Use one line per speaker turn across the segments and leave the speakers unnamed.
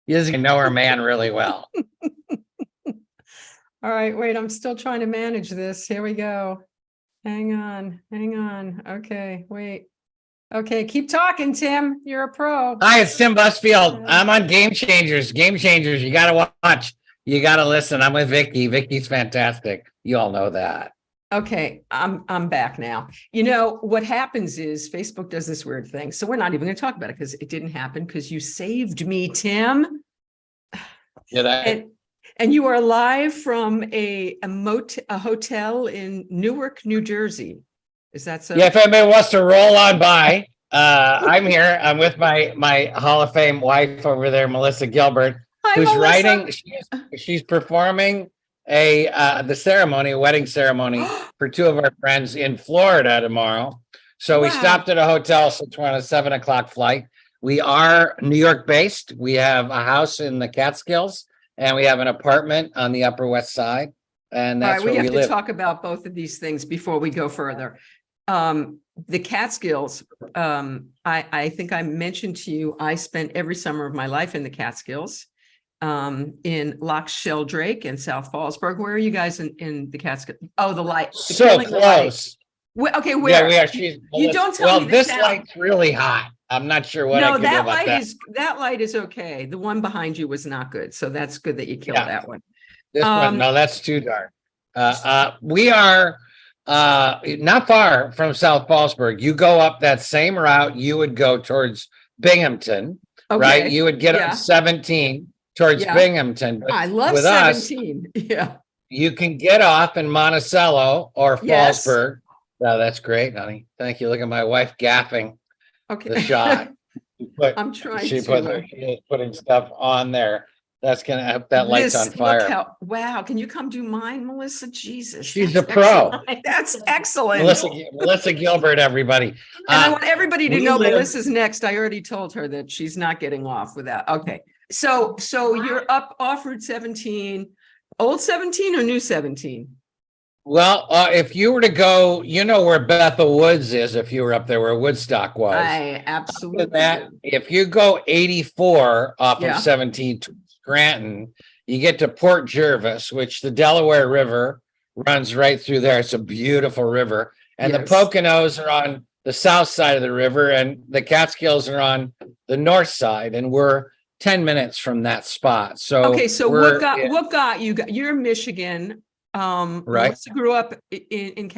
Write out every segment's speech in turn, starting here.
He doesn't know her man really well.
All right, wait, I'm still trying to manage this. Here we go. Hang on. Okay, wait. Okay, keep talking, Tim. You're a pro.
Hi, it's Tim Busfield. I'm on Game Changers. Game Changers. You got to watch. You got to listen. I'm with Vicki. Vicki's fantastic. You all know that.
Okay, I'm back now. You know, what happens is Facebook does this weird thing. So we're not even going to talk about it because it didn't happen because you saved me, Tim.
Did I?
And you are live from a hotel in Newark, New Jersey. Is that so?
Yeah, if anybody wants to roll on by, I'm here. I'm with my Hall of Fame wife over there, Melissa Gilbert,
Hi,
who's
Melissa.
writing. She's performing the wedding ceremony for two of our friends in Florida tomorrow. So we stopped at a hotel since we're on a 7:00 flight. We are New York based. We have a house in the Catskills and we have an apartment on the Upper West Side. And that's where we live.
We have to talk about both of these things before we go further. The Catskills, I think I mentioned to you, I spent every summer of my life in the Catskills, in Loch Sheldrake and South Fallsburg. Where are you guys in the Catskills? Oh, the light.
So close.
Okay, where?
Yeah, we are.
You don't tell me.
This light's really hot. I'm not sure what I can do about that.
That light is okay. The one behind you was not good, so that's good that you killed that one.
This one, no, that's too dark. We are not far from South Fallsburg. You go up that same route, you would go towards Binghamton, right? You would get on 17 towards Binghamton. But
I love 17.
You can get off in Monticello or Fallsburg. Oh, that's great, honey. Thank you. Look at my wife gaffing the shot.
I'm trying
she is putting stuff on there. That's gonna have that light's on fire.
Wow, can you come do mine, Melissa? Jesus,
she's a pro.
That's excellent.
Melissa Gilbert, everybody.
And I want everybody to know Melissa's next. I already told her that she's not getting off without. Okay, so you're up off Route 17, old 17 or new 17?
Well, if you were to go, you know where Bethel Woods is. If you were up there where Woodstock was,
I absolutely.
If you go 84 off of 17 to Scranton, you get to Port Jervis, which the Delaware River runs right through there. It's a beautiful river, and the Poconos are on the south side of the river, and the Catskills are on the north side, and we're 10 minutes from that spot. So
okay, so what got you? You're Michigan.
Right.
Melissa grew up in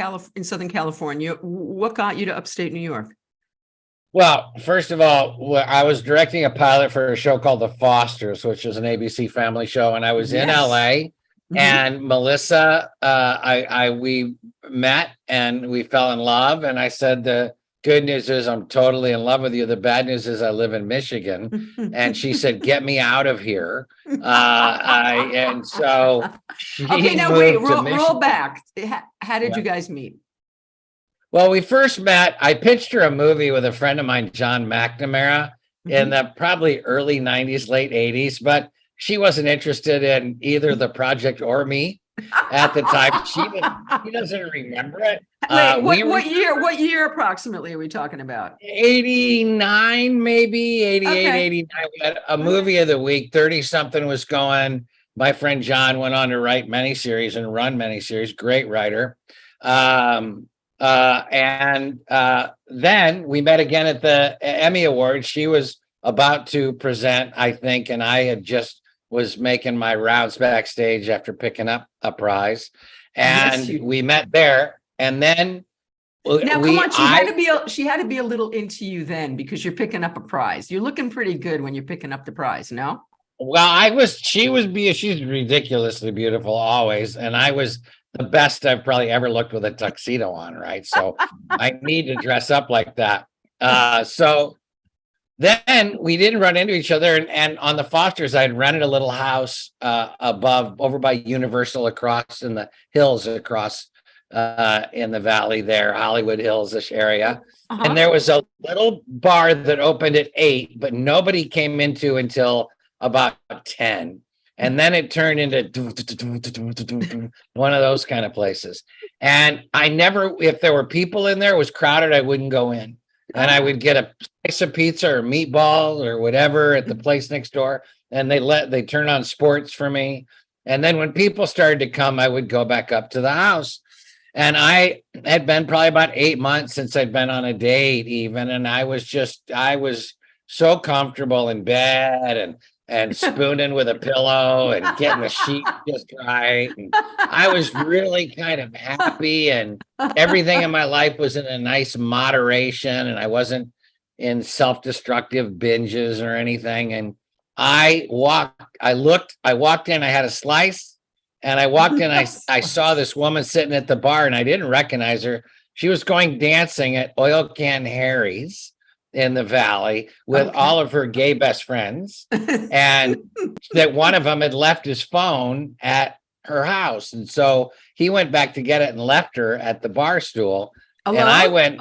Southern California. What got you to upstate New York?
Well, first of all, I was directing a pilot for a show called The Fosters, which is an ABC family show, and I was in LA. And Melissa, we met and we fell in love. And I said, the good news is I'm totally in love with you. The bad news is I live in Michigan. And she said, get me out of here. And so she
roll back. How did you guys meet?
Well, we first met, I pitched her a movie with a friend of mine, John McNamara, in the probably early 90s, late 80s, but she wasn't interested in either the project or me at the time. She doesn't remember it.
Wait, what year approximately are we talking about?
89, maybe 88, 89. We had a movie of the week, 30-something was going. My friend John went on to write miniseries and run miniseries, great writer. Then we met again at the Emmy Awards. She was about to present, I think, and I had just was making my rounds backstage after picking up a prize. And we met there. And then
come on, she had to be a little into you then, because you're picking up a prize. You're looking pretty good when you're picking up the prize, no?
Well, she's ridiculously beautiful always. And I was the best I've probably ever looked with a tuxedo on, right? So I need to dress up like that. So then we didn't run into each other. And on the Fosters, I'd rented a little house over by Universal across in the hills across in the valley there, Hollywood Hills-ish area. And there was a little bar that opened at 8, but nobody came into until about 10. And then it turned into one of those kind of places. And I never, if there were people in there, it was crowded, I wouldn't go in. and I would get a slice of pizza or meatball or whatever at the place next door, and they turn on sports for me. And then when people started to come, I would go back up to the house. And I had been probably about 8 months since I'd been on a date even. And I was so comfortable in bed and spooning with a pillow and getting the sheet just right. And I was really kind of happy, and everything in my life was in a nice moderation, and I wasn't in self-destructive binges or anything. And I walked in, I had a slice, and I walked in, I saw this woman sitting at the bar, and I didn't recognize her. She was going dancing at Oil Can Harry's in the Valley with all of her gay best friends, and that one of them had left his phone at her house. And so he went back to get it and left her at the bar stool. Hello? And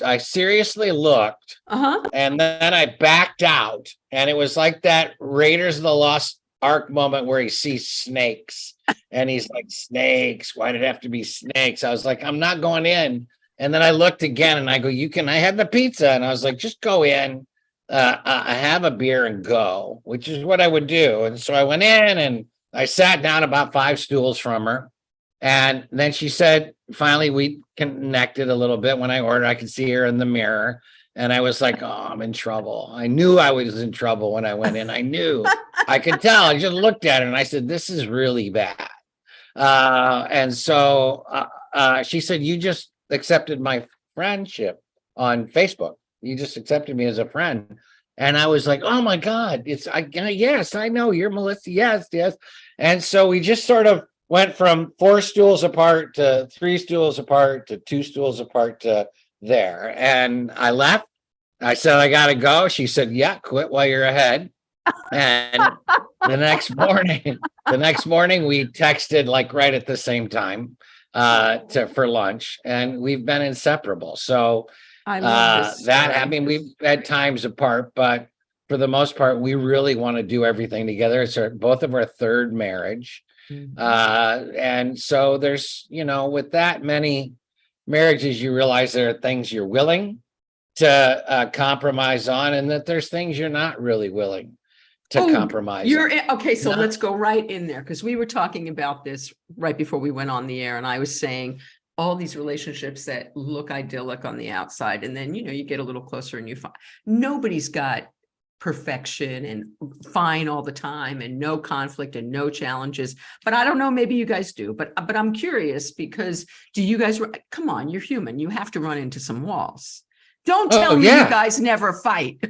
I seriously looked, and then I backed out. And it was like that Raiders of the Lost Ark moment where he sees snakes and he's like, snakes, why did it have to be snakes? I was like, I'm not going in. And then I looked again and I go, I had the pizza. And I was like, just go in, I have a beer and go, which is what I would do. And so I went in and I sat down about 5 stools from her. And then she said, finally, we connected a little bit. When I ordered, I could see her in the mirror. And I was like, oh, I'm in trouble. I knew I was in trouble when I went in. I knew. I could tell. I just looked at her and I said, this is really bad. And so she said, you just accepted my friendship on Facebook. You just accepted me as a friend. And I was like, oh my God, yes, I know you're Melissa. Yes. And so we just sort of went from 4 stools apart to 3 stools apart to 2 stools apart to there. And I left. I said, I got to go. She said, yeah, quit while you're ahead. And the next morning we texted like right at the same time for lunch, and we've been inseparable. So
I love this
we've had times apart, but for the most part, we really want to do everything together. It's both of our 3rd marriage. And so there's, with that many marriages, you realize there are things you're willing to compromise on, and that there's things you're not really willing to compromise on.
Okay, so let's go right in there, because we were talking about this right before we went on the air, and I was saying all these relationships that look idyllic on the outside, and then you get a little closer and you find nobody's got perfection and fine all the time and no conflict and no challenges. But I don't know, maybe you guys do, but I'm curious, because do you guys, come on, you're human, you have to run into some walls. Don't tell me you guys never fight.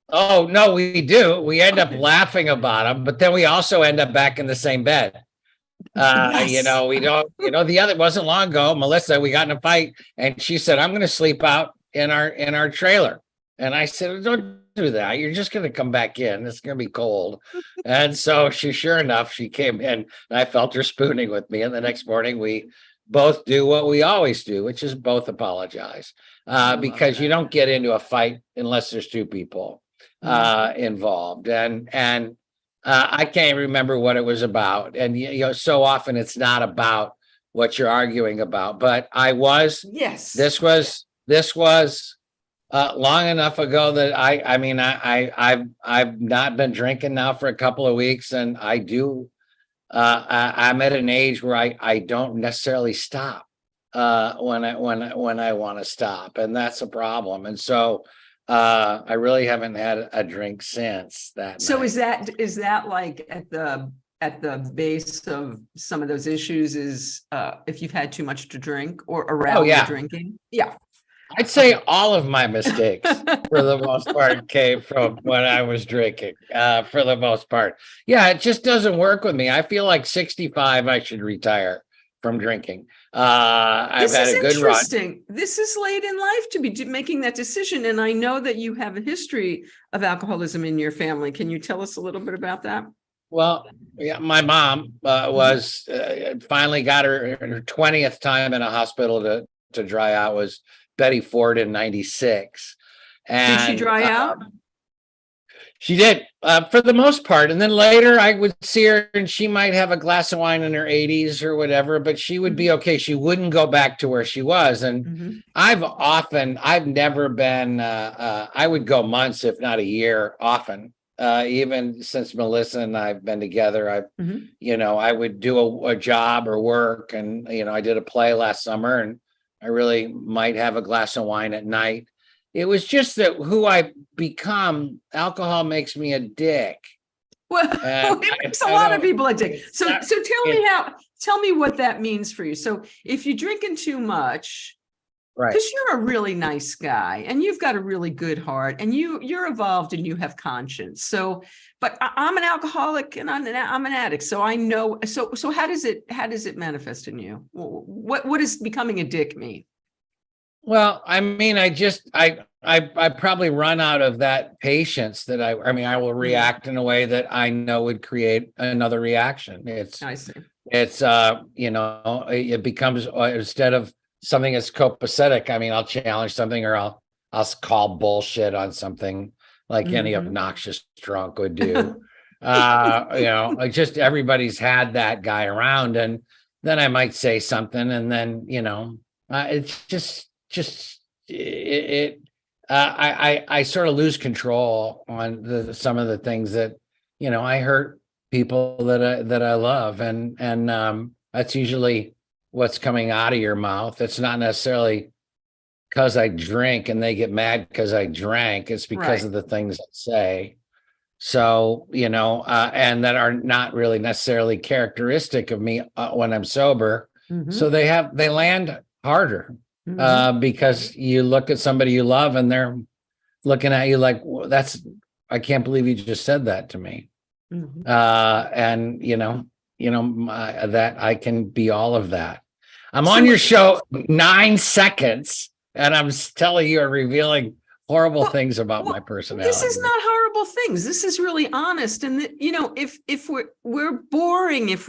Oh no, we do. We end up laughing about them, but then we also end up back in the same bed. Yes. We don't, it wasn't long ago, Melissa, we got in a fight and she said, I'm going to sleep out in our trailer. And I said, don't do that. You're just going to come back in. It's going to be cold. And so sure enough, she came in and I felt her spooning with me. And the next morning we both do what we always do, which is both apologize, because you don't get into a fight unless there's 2 people involved. And I can't remember what it was about. And, so often it's not about what you're arguing about, but this was long enough ago that I've not been drinking now for a couple of weeks, and I'm at an age where I don't necessarily stop when I want to stop, and that's a problem. And so I really haven't had a drink since that.
So
night.
is that like at the base of some of those issues is if you've had too much to drink or around the drinking? Yeah.
I'd say all of my mistakes for the most part came from when I was drinking, for the most part. Yeah, it just doesn't work with me. I feel like 65, I should retire from drinking. I've had a good run.
This is late in life to be making that decision. And I know that you have a history of alcoholism in your family. Can you tell us a little bit about that?
Well, yeah, my mom was finally got her 20th time in a hospital to dry out was Betty Ford in 96. And
did she dry out?
She did, for the most part. And then later I would see her and she might have a glass of wine in her 80s or whatever, but she would be okay. She wouldn't go back to where she was. And I've never been, I would go months, if not a year, often. Even since Melissa and I've been together, I would do a job or work. And, I did a play last summer and I really might have a glass of wine at night. It was just that who I become, alcohol makes me a dick.
Well, it makes a lot of people a dick. So tell me what that means for you. So if you're drinking too much, right, because you're a really nice guy and you've got a really good heart and you're evolved and you have conscience. So, but I'm an alcoholic and I'm an addict. So I know. So how does it manifest in you? What does becoming a dick mean?
Well, I mean, I probably run out of that patience that I will react in a way that I know would create another reaction. I see. It's, it becomes, instead of something that's copacetic, I mean, I'll challenge something or I'll call bullshit on something like any obnoxious drunk would do. Just everybody's had that guy around, and then I might say something and then, it's I sort of lose control on some of the things that, I hurt people that I love. And that's usually what's coming out of your mouth. It's not necessarily because I drink and they get mad because I drank. It's because of the things I say. So, and that are not really necessarily characteristic of me when I'm sober. So they land harder. Because you look at somebody you love and they're looking at you like, well, I can't believe you just said that to me. And that I can be all of that. I'm on your show 9 seconds and I'm telling you, revealing horrible things about my personality.
This is not horrible things. This is really honest. And if we're boring, if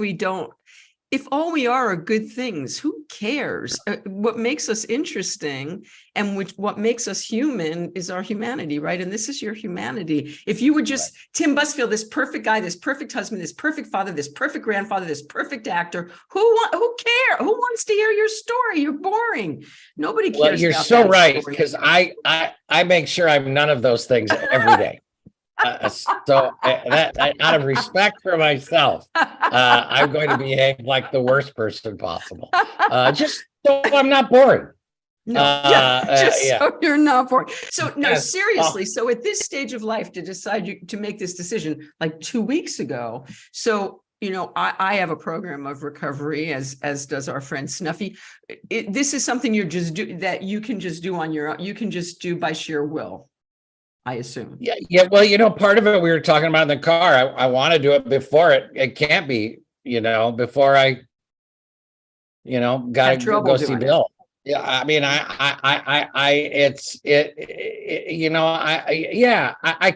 all we are good things, who cares? What makes us interesting and what makes us human is our humanity, right? And this is your humanity. If you were just Tim Busfield, this perfect guy, this perfect husband, this perfect father, this perfect grandfather, this perfect actor, who cares? Who wants to hear your story? You're boring. Nobody cares.
Well, you're so right, because I make sure I'm none of those things every day. So out of respect for myself, I'm going to behave like the worst person possible, just so I'm not boring.
So you're not boring. So no, seriously. So at this stage of life, to decide to make this decision, like 2 weeks ago. So I have a program of recovery, as does our friend Snuffy. This is something that you can just do on your own. You can just do by sheer will, I assume.
Yeah. Well, part of it we were talking about in the car. I want to do it before it can't be, before I, got to go see Bill. Yeah. I mean, I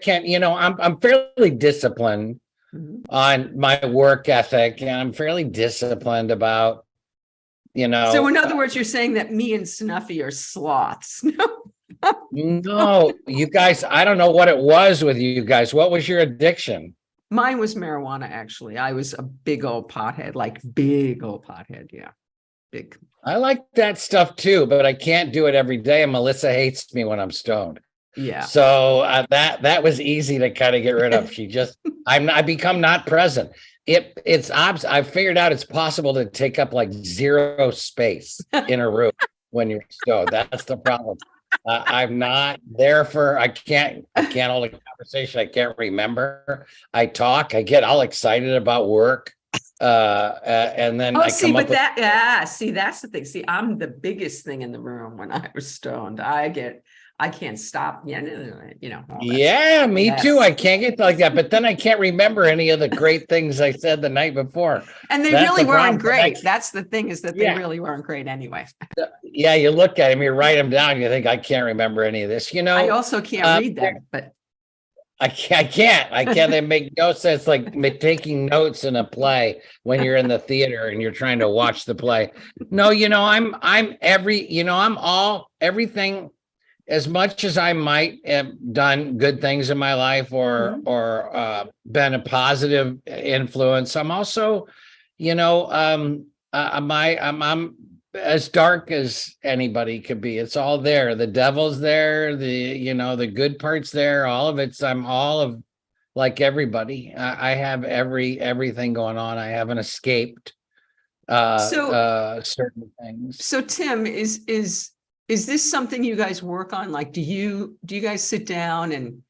can't, I'm fairly disciplined on my work ethic, and I'm fairly disciplined about,
So in other words, you're saying that me and Snuffy are sloths.
No, you guys, I don't know what it was with you guys. What was your addiction?
Mine was marijuana, actually. I was a big old pothead. Yeah. Big.
I like that stuff too, but I can't do it every day. And Melissa hates me when I'm stoned.
Yeah.
So that was easy to kind of get rid of. I become not present. I figured out it's possible to take up like zero space in a room when you're stoned. That's the problem. I'm not there I can't hold a conversation. I can't remember. I get all excited about work. And then
that's the thing. See, I'm the biggest thing in the room when I was stoned. I can't stop. Yeah,
me too. I can't get like that, but then I can't remember any of the great things I said the night before.
And they really weren't great. That's the thing, is that they really weren't great anyway.
Yeah, you look at them, you write them down, you think, I can't remember any of this.
I also can't read them, but
I can't. They make no sense. Like taking notes in a play when you're in the theater and you're trying to watch the play. No, I'm everything as much as I might have done good things in my life or been a positive influence, I'm also, I'm as dark as anybody could be. It's all there. The devil's there, the good parts there, all of it's, I'm all of like everybody. I have everything going on. I haven't escaped certain things.
So Tim, is this something you guys work on? Like, do you guys sit down and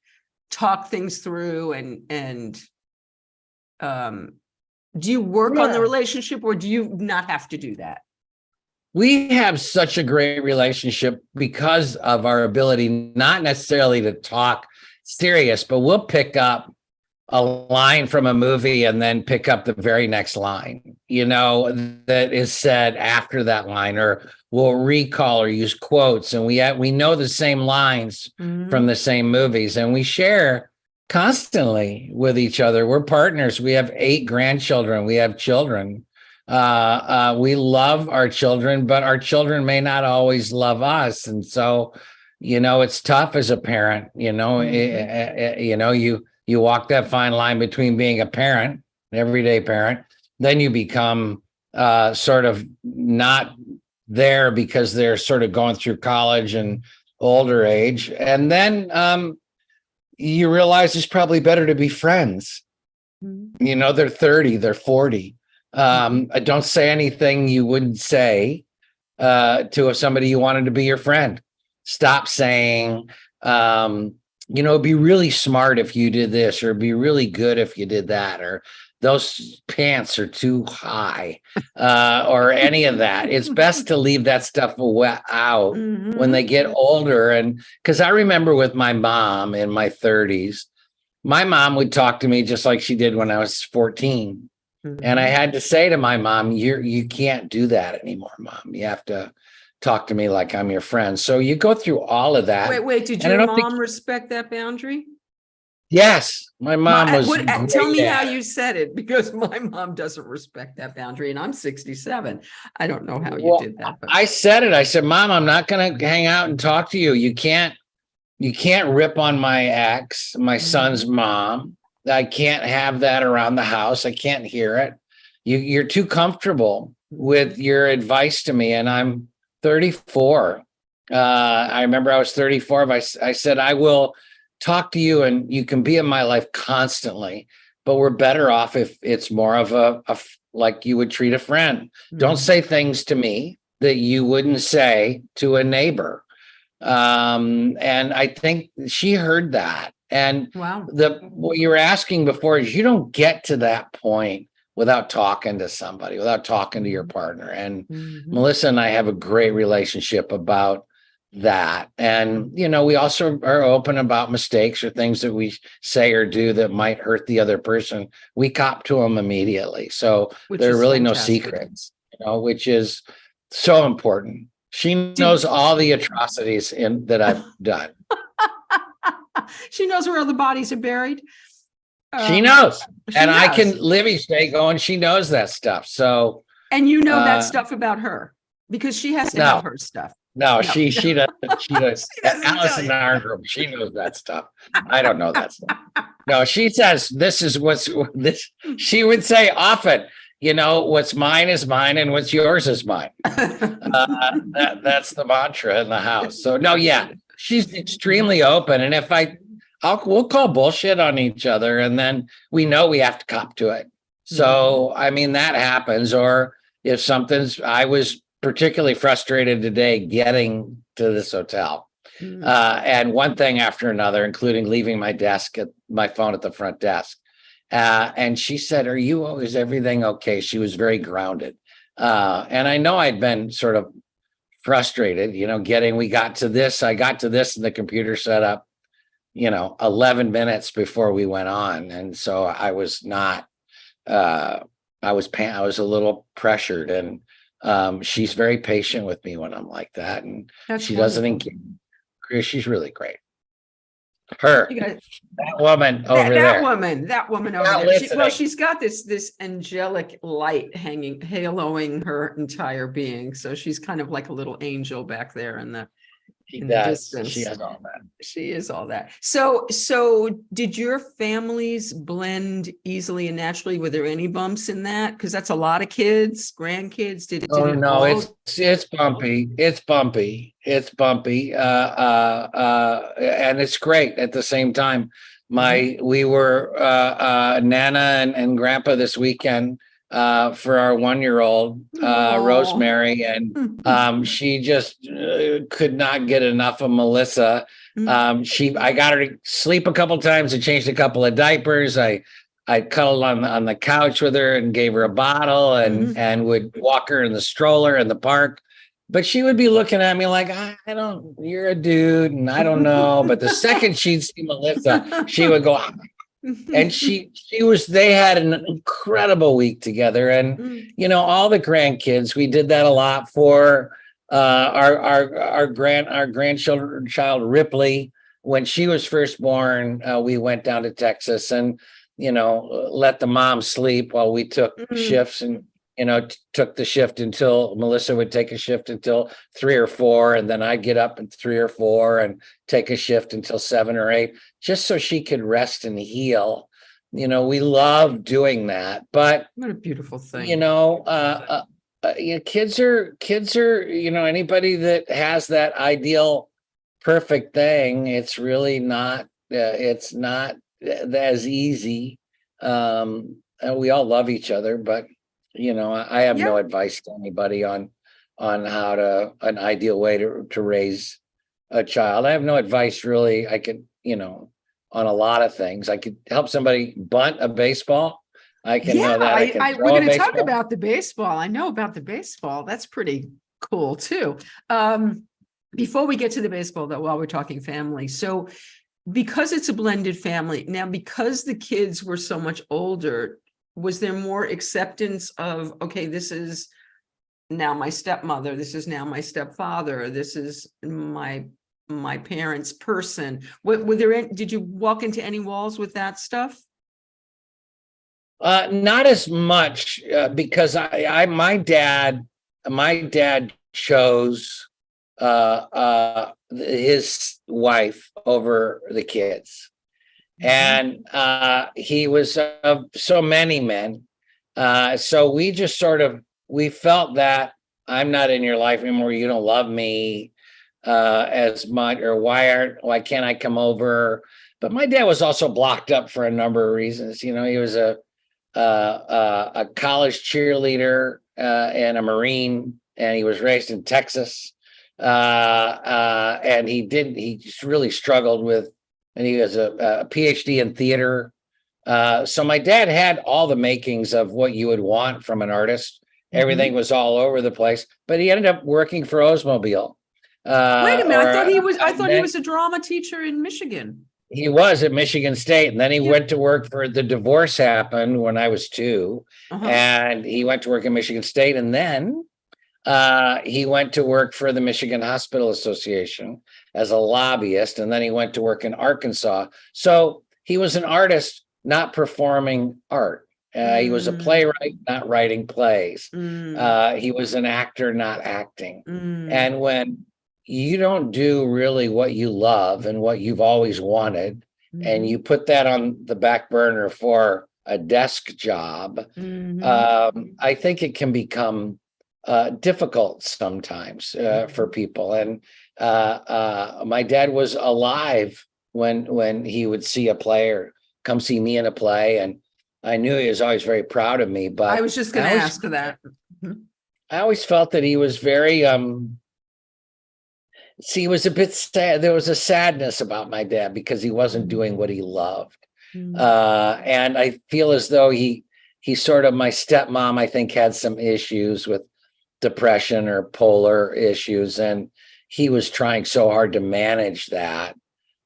talk things through and do you work on the relationship, or do you not have to do that?
We have such a great relationship because of our ability, not necessarily to talk serious, but we'll pick up a line from a movie and then pick up the very next line, that is said after that line, or we'll recall or use quotes. And we know the same lines from the same movies, and we share constantly with each other. We're partners. We have 8 grandchildren. We have children. We love our children, but our children may not always love us. And so, it's tough as a parent, you walk that fine line between being a parent, an everyday parent, then you become sort of not there because they're sort of going through college and older age. And then you realize it's probably better to be friends. They're 30, they're 40. Don't say anything you wouldn't say to somebody you wanted to be your friend. Stop saying, it'd be really smart if you did this, or it'd be really good if you did that, or those pants are too high, or any of that. It's best to leave that stuff out when they get older. And because I remember with my mom in my 30s, my mom would talk to me just like she did when I was 14. And I had to say to my mom, you can't do that anymore, Mom. You have to talk to me like I'm your friend. So you go through all of that.
Wait, did your mom respect that boundary?
Yes, my mom was.
Tell me how you said it, because my mom doesn't respect that boundary, and I'm 67. I don't know how you did that. But I
said it. I said, Mom, I'm not going to hang out and talk to you. You can't rip on my ex, my son's mom. I can't have that around the house. I can't hear it. You're too comfortable with your advice to me, and I'm 34. I remember I was 34. But I said, I will talk to you and you can be in my life constantly, but we're better off if it's more of a like you would treat a friend. Don't say things to me that you wouldn't say to a neighbor. And I think she heard that. And what you were asking before is, you don't get to that point without talking to somebody, without talking to your partner. And Melissa and I have a great relationship about that. And, we also are open about mistakes or things that we say or do that might hurt the other person. We cop to them immediately. So there are really no secrets, which is so important. She knows all the atrocities that I've done.
She knows where the bodies are buried.
She knows. I can live each day going, she knows that stuff. So,
and that stuff about her, because she has to have her stuff.
No, she does. She does. Alice in our group, she knows that stuff. I don't know that stuff. No, she says this is what's this. She would say often, what's mine is mine and what's yours is mine. That's the mantra in the house. So no, yeah, she's extremely open. And if we'll call bullshit on each other, and then we know we have to cop to it. So, I mean, that happens. Or if I was particularly frustrated today getting to this hotel, and one thing after another, including leaving my phone at the front desk. And she said, is everything okay? She was very grounded. And I know I'd been sort of frustrated, I got to this and the computer set up, 11 minutes before we went on. And so I was not, I was a little pressured, and she's very patient with me when I'm like that. And she doesn't engage. She's really great. That woman over there.
That woman over there. She's got this angelic light haloing her entire being. So she's kind of like a little angel back there in
She
in the
does. She
distance.
has all that.
She is all that. So did your families blend easily and naturally? Were there any bumps in that? Because that's a lot of kids, grandkids. Did
Oh
it
no,
all?
it's bumpy. It's bumpy. It's bumpy. And it's great at the same time. We were Nana and Grandpa this weekend for our 1-year-old
Aw.
Rosemary, and she just could not get enough of Melissa. I got her to sleep a couple times and changed a couple of diapers. I cuddled on the couch with her and gave her a bottle and would walk her in the stroller in the park. But she would be looking at me like, I don't, you're a dude and I don't know. But the second she'd see Melissa, she would go, and they had an incredible week together. And, all the grandkids, we did that a lot for our grandchild Ripley. When she was first born, we went down to Texas and, let the mom sleep while we took shifts and, took the shift until Melissa would take a shift until 3 or 4. And then I'd get up at 3 or 4 and take a shift until 7 or 8, just so she could rest and heal. We love doing that, but
what a beautiful thing.
Kids are, anybody that has that ideal perfect thing, it's really not, it's not as easy. And we all love each other, but I have no advice to anybody on an ideal way to raise a child. I have no advice really. I could, on a lot of things. I could help somebody bunt a baseball. I can know that.
We're going to talk about the baseball. I know about the baseball. That's pretty cool too. Before we get to the baseball, though, while we're talking family, so because it's a blended family now, because the kids were so much older, was there more acceptance of, okay, this is now my stepmother, this is now my stepfather, this is my parents' person? Did you walk into any walls with that stuff?
Not as much, because my dad chose his wife over the kids. And he was so many men. So we just we felt that I'm not in your life anymore. You don't love me as much, or why can't I come over? But my dad was also blocked up for a number of reasons. He was a college cheerleader and a Marine, and he was raised in Texas. And he just really struggled with, and he has a PhD in theater. So my dad had all the makings of what you would want from an artist. Everything was all over the place, but he ended up working for Oldsmobile.
Wait a minute, I thought he was a drama teacher in Michigan.
He was at Michigan State, and then he went to work for, the divorce happened when I was 2, and he went to work at Michigan State, and then he went to work for the Michigan Hospital Association as a lobbyist, and then he went to work in Arkansas. So he was an artist, not performing art. He was a playwright, not writing plays. He was an actor, not acting. And when you don't do really what you love and what you've always wanted, and you put that on the back burner for a desk job, I think it can become difficult sometimes for people. And my dad was alive when he would see a play or come see me in a play, and I knew he was always very proud of me. But
I was just going to ask that.
I always felt that he was very he was a bit sad. There was a sadness about my dad because he wasn't doing what he loved. And I feel as though he sort of, my stepmom, I think, had some issues with depression or polar issues, and he was trying so hard to manage that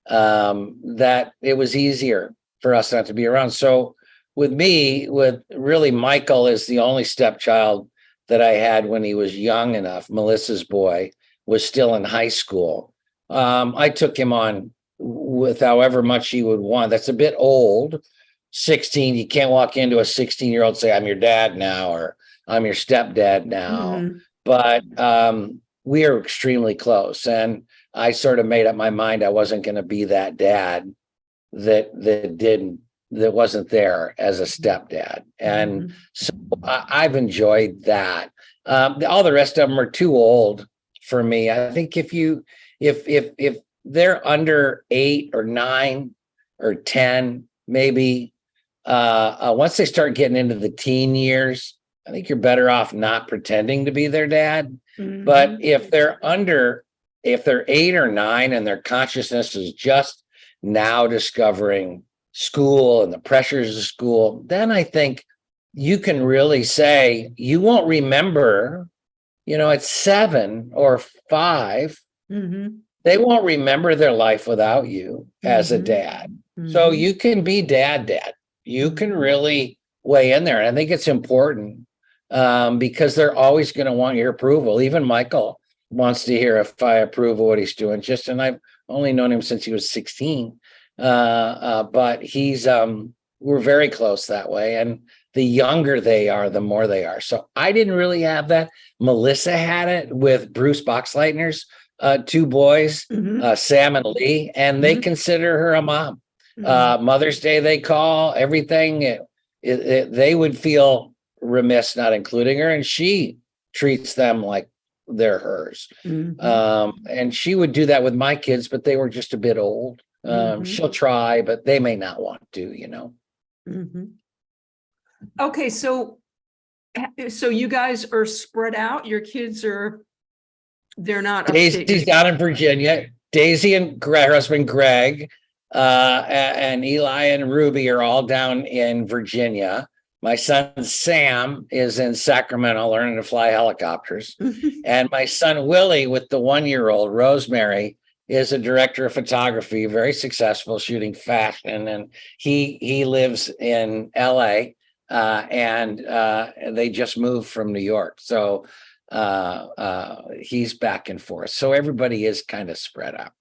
that it was easier for us not to be around. So with me, really Michael is the only stepchild that I had when he was young enough. Melissa's boy was still in high school. I took him on with however much he would want. That's a bit old. 16, you can't walk into a 16-year-old say, I'm your dad now, or I'm your stepdad now. But we are extremely close. And I sort of made up my mind I wasn't going to be that dad that wasn't there as a stepdad. And so I've enjoyed that. All the rest of them are too old for me. I think if they're under 8 or 9 or 10, maybe once they start getting into the teen years, I think you're better off not pretending to be their dad. But if they're 8 or 9 and their consciousness is just now discovering school and the pressures of school, then I think you can really say you won't remember, at 7 or 5, they won't remember their life without you as a dad. So you can be dad. You can really weigh in there. And I think it's important because they're always going to want your approval. Even Michael wants to hear if I approve of what he's doing. And I've only known him since he was 16. But we're very close that way. And the younger they are, the more they are. So I didn't really have that. Melissa had it with Bruce Boxleitner's 2 boys, Sam and Lee, and they consider her a mom. Mother's Day, they call everything. They would feel remiss not including her, and she treats them like they're hers. And she would do that with my kids, but they were just a bit old. She'll try, but they may not want to,
Okay, so you guys are spread out. Your kids they're not.
Daisy's down in Virginia. Daisy and her husband Greg, and Eli and Ruby are all down in Virginia. My son Sam is in Sacramento learning to fly helicopters. And my son Willie, with the 1-year-old Rosemary, is a director of photography, very successful shooting fashion. And he lives in LA, and they just moved from New York. So he's back and forth. So everybody is kind of spread out.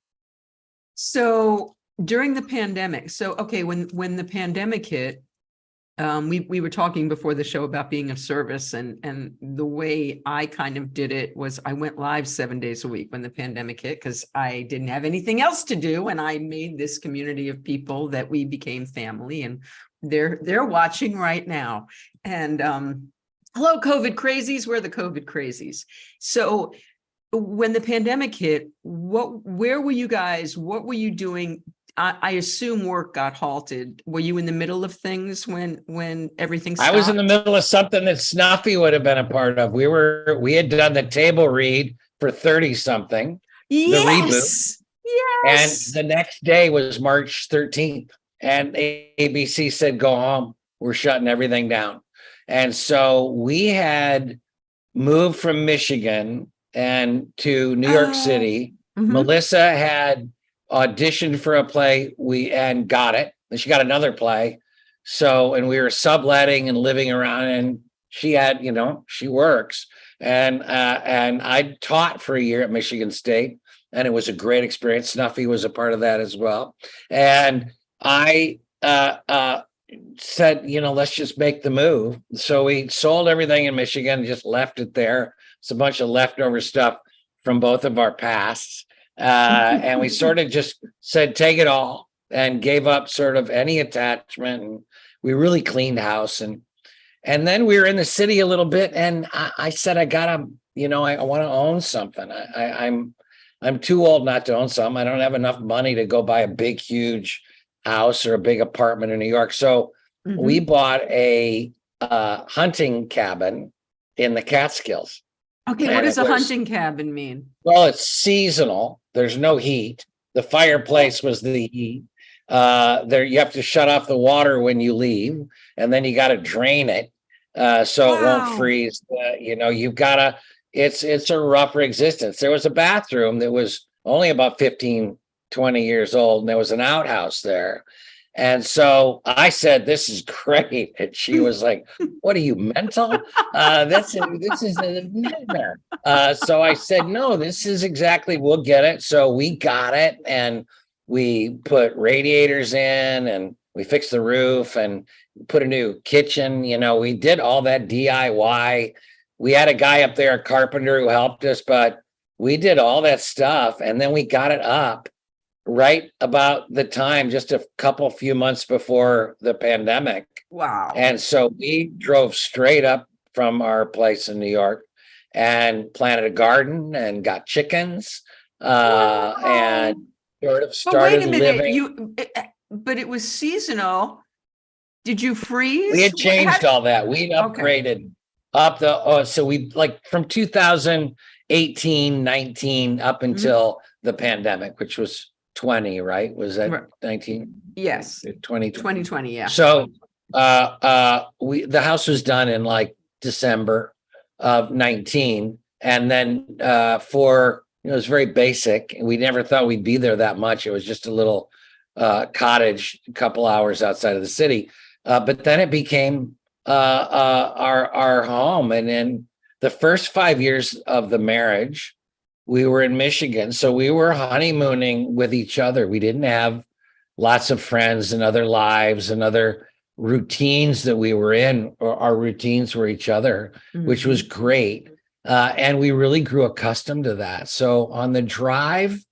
So during the pandemic, when the pandemic hit, we were talking before the show about being of service, and the way I kind of did it was I went live 7 days a week when the pandemic hit because I didn't have anything else to do, and I made this community of people that we became family, and they're watching right now. And hello, COVID crazies. We're the COVID crazies. So when the pandemic hit, where were you guys? What were you doing? I assume work got halted. Were you in the middle of things when everything stopped?
I was in the middle of something that Snuffy would have been a part of. We had done the table read for 30-something, the reboot. Yes. And the next day was March 13th. And ABC said, go home. We're shutting everything down. And so we had moved from Michigan and to New York City. Melissa had auditioned for a play and got it. And she got another play. So, and we were subletting and living around, and she had, she works. And I taught for a year at Michigan State, and it was a great experience. Snuffy was a part of that as well. And I said, let's just make the move. So we sold everything in Michigan, just left it there. It's a bunch of leftover stuff from both of our pasts. And we sort of just said, take it all, and gave up sort of any attachment. And we really cleaned house. And then we were in the city a little bit. And I said, I gotta, I want to own something. I'm too old not to own something. I don't have enough money to go buy a big, huge house or a big apartment in New York. So we bought a hunting cabin in the Catskills.
Okay, what does a hunting cabin mean?
Well, it's seasonal. There's no heat. The fireplace was the heat. There, you have to shut off the water when you leave, and then you got to drain it so it won't freeze. You've got to. It's a rougher existence. There was a bathroom that was only about 15, 20 years old, and there was an outhouse there. And so I said, this is great. And she was like, what are you, mental? This is a nightmare. So I said, no, this is exactly, we'll get it. So we got it, and we put radiators in, and we fixed the roof and put a new kitchen. We did all that DIY. We had a guy up there, a carpenter, who helped us, but we did all that stuff, and then we got it up right about the time, just a few months before the pandemic.
Wow.
And so we drove straight up from our place in New York and planted a garden and got chickens, and sort of started living.
But it was seasonal. Did you freeze?
We had changed all that. We'd upgraded so we, like, from 2018, 19 up until the pandemic, which was 20, right? Was that 19?
Yes. 2020, yeah.
So the house was done in like December of 19. And then it was very basic. We never thought we'd be there that much. It was just a little cottage a couple hours outside of the city. But then it became our home. And in the first 5 years of the marriage, we were in Michigan. So we were honeymooning with each other. We didn't have lots of friends and other lives and other routines that we were in. Our routines were each other, which was great. And we really grew accustomed to that. So on the drive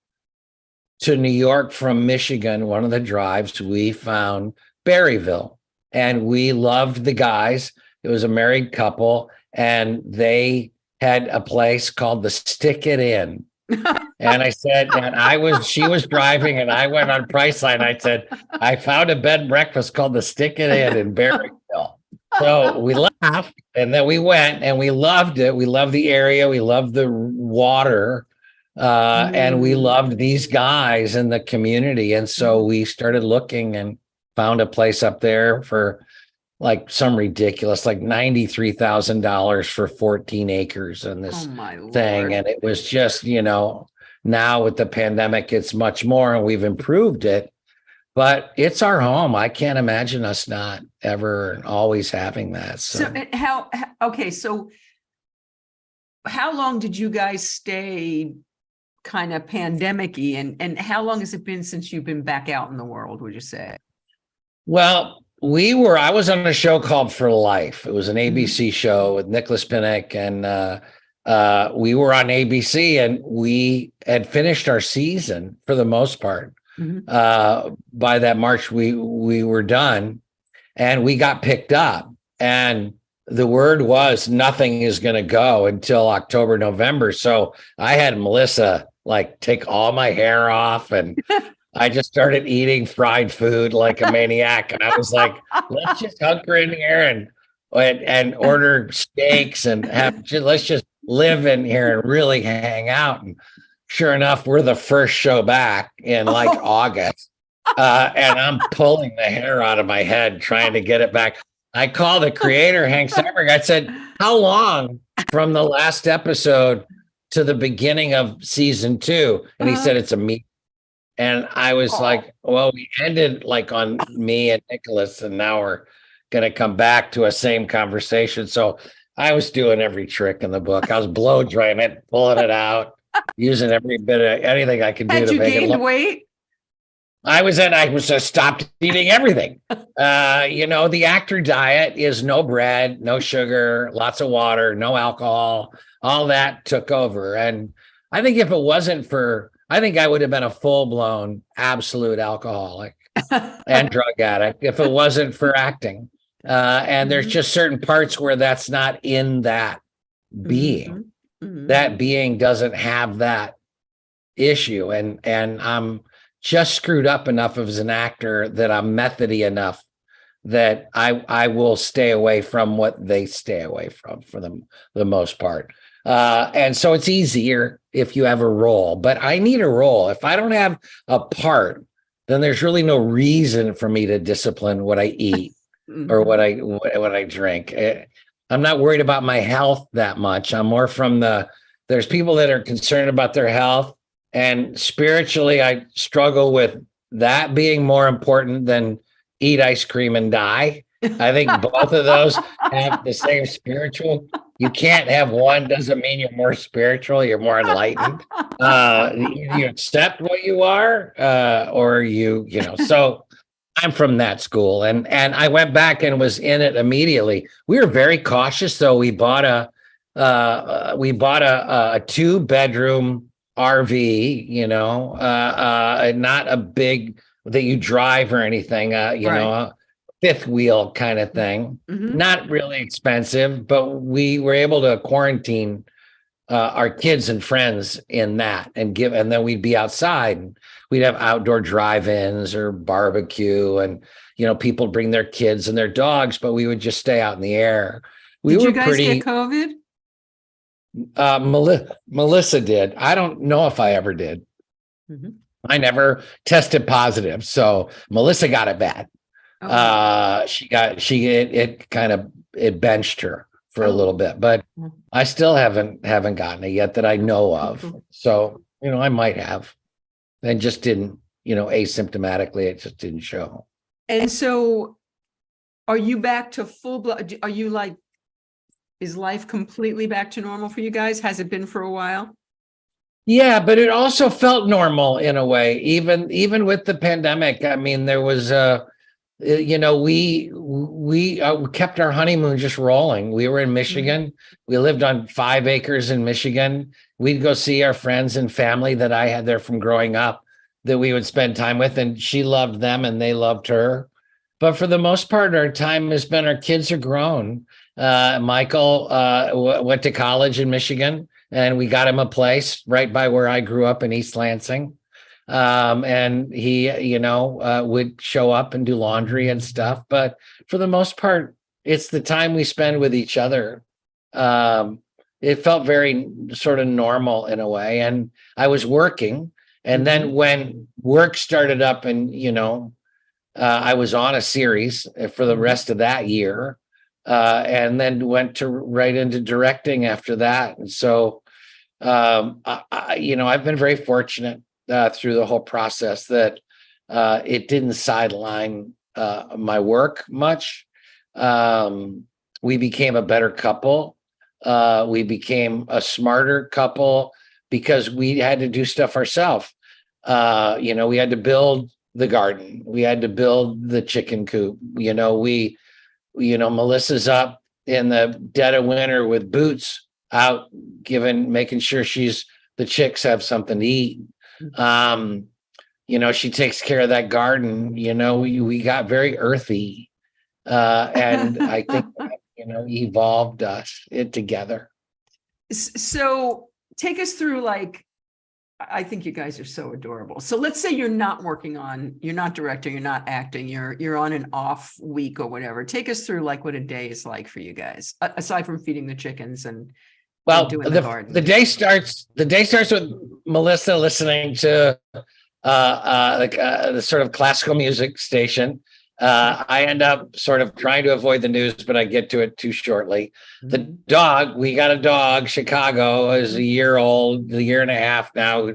to New York from Michigan, one of the drives, we found Berryville, and we loved the guys. It was a married couple, and they had a place called the Stick It In. And I said, she was driving, and I went on Priceline. I said, I found a bed and breakfast called the Stick It In Berryville. So we laughed, and then we went, and we loved it. We loved the area. We loved the water. And we loved these guys in the community. And so we started looking and found a place up there for like some ridiculous, like $93,000 for 14 acres and this thing. And it was just, now with the pandemic, it's much more, and we've improved it, but it's our home. I can't imagine us not ever always having that. So how long did you guys stay kind of pandemic-y, and how long has it been since you've been back out in the world, would you say? Well, I was on a show called For Life. It was an ABC show with Nicholas Pinnock, and we were on ABC, and we had finished our season for the most part. By that March, we were done, and we got picked up, and the word was nothing is going to go until October, November. So I had Melissa take all my hair off, and I just started eating fried food like a maniac. And I was like, let's just hunker in here and order steaks and let's just live in here and really hang out. And sure enough, we're the first show back in August. And I'm pulling the hair out of my head, trying to get it back. I called the creator, Hank Seiberg. I said, how long from the last episode to the beginning of season 2? And he said, it's a meet. And I was like, well, we ended on me and Nicholas, and now we're going to come back to a same conversation. So I was doing every trick in the book. I was blow drying it, pulling it out, using every bit of anything I could do to make it look.
Had you gained weight?
I just stopped eating everything. The actor diet is no bread, no sugar, lots of water, no alcohol. All that took over. And I think if it wasn't for, I think I would have been a full-blown absolute alcoholic and drug addict if it wasn't for acting. And there's just certain parts where that's not in that being. That being doesn't have that issue. And I'm just screwed up enough as an actor that I'm methody enough that I will stay away from what they stay away from for the most part. And so it's easier if you have a role, but I need a role. If I don't have a part, then there's really no reason for me to discipline what I eat or what I drink. I'm not worried about my health that much. I'm more there's people that are concerned about their health, and spiritually, I struggle with that being more important than eat ice cream and die. I think both of those have the same spiritual. You can't have one. Doesn't mean you're more spiritual. You're more enlightened. You accept what you are, or so I'm from that school. And I went back and was in it immediately. We were very cautious, though. We bought a 2-bedroom RV, not a big that you drive or anything, a fifth wheel kind of thing. Not really expensive, but we were able to quarantine our kids and friends in that and then we'd be outside and we'd have outdoor drive-ins or barbecue and, people bring their kids and their dogs, but we would just stay out in the air.
Did you guys get COVID?
Melissa did. I don't know if I ever did. I never tested positive. So Melissa got it bad. It benched her for a little bit, but I still haven't gotten it yet that I know of. So, I might have and just didn't, asymptomatically, it just didn't show.
And so are you back to full blood? Are you like, is life completely back to normal for you guys? Has it been for a while?
Yeah, but it also felt normal in a way, even with the pandemic. I mean, there was we kept our honeymoon just rolling. We were in Michigan. We lived on 5 acres in Michigan. We'd go see our friends and family that I had there from growing up that we would spend time with, and she loved them and they loved her. But for the most part, our time has been, our kids are grown. Michael went to college in Michigan, and we got him a place right by where I grew up in East Lansing. And he, would show up and do laundry and stuff. But for the most part, it's the time we spend with each other. It felt very sort of normal in a way. And I was working. And then when work started up and, I was on a series for the rest of that year, and then went right into directing after that. And so, I've been very fortunate through the whole process that it didn't sideline my work much. We became a better couple. We became a smarter couple because we had to do stuff ourselves. We had to build the garden. We had to build the chicken coop. Melissa's up in the dead of winter with boots out, making sure the chicks have something to eat. She takes care of that garden. We got very earthy, and I think evolved it together.
So take us through, I think you guys are so adorable. So let's say you're not directing, you're not acting, you're on an off week or whatever. Take us through what a day is like for you guys, aside from feeding the chickens and doing the garden.
The day starts with Melissa listening to the sort of classical music station. I end up sort of trying to avoid the news, but I get to it too shortly. The dog, we got a dog, Chicago, is a year old, a year and a half now,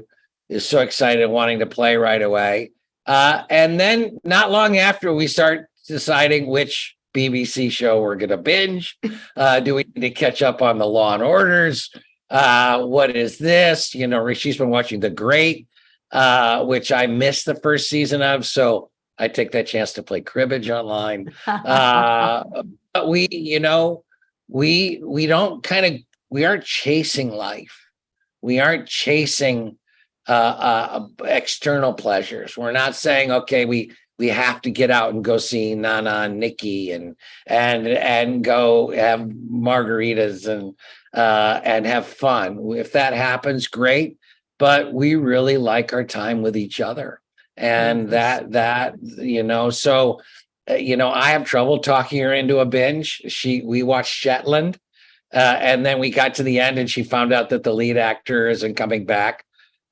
is so excited, wanting to play right away. And then not long after, we start deciding which BBC show we're going to binge. Do we need to catch up on the Law and Orders? What is this? She's been watching The Great, which I missed the first season of. So I take that chance to play cribbage online. But we aren't chasing life. We aren't chasing external pleasures. We're not saying, okay, we have to get out and go see Nana and Nikki and go have margaritas and have fun. If that happens, great. But we really like our time with each other. And so I have trouble talking her into a binge. We watched Shetland, and then we got to the end and she found out that the lead actor isn't coming back.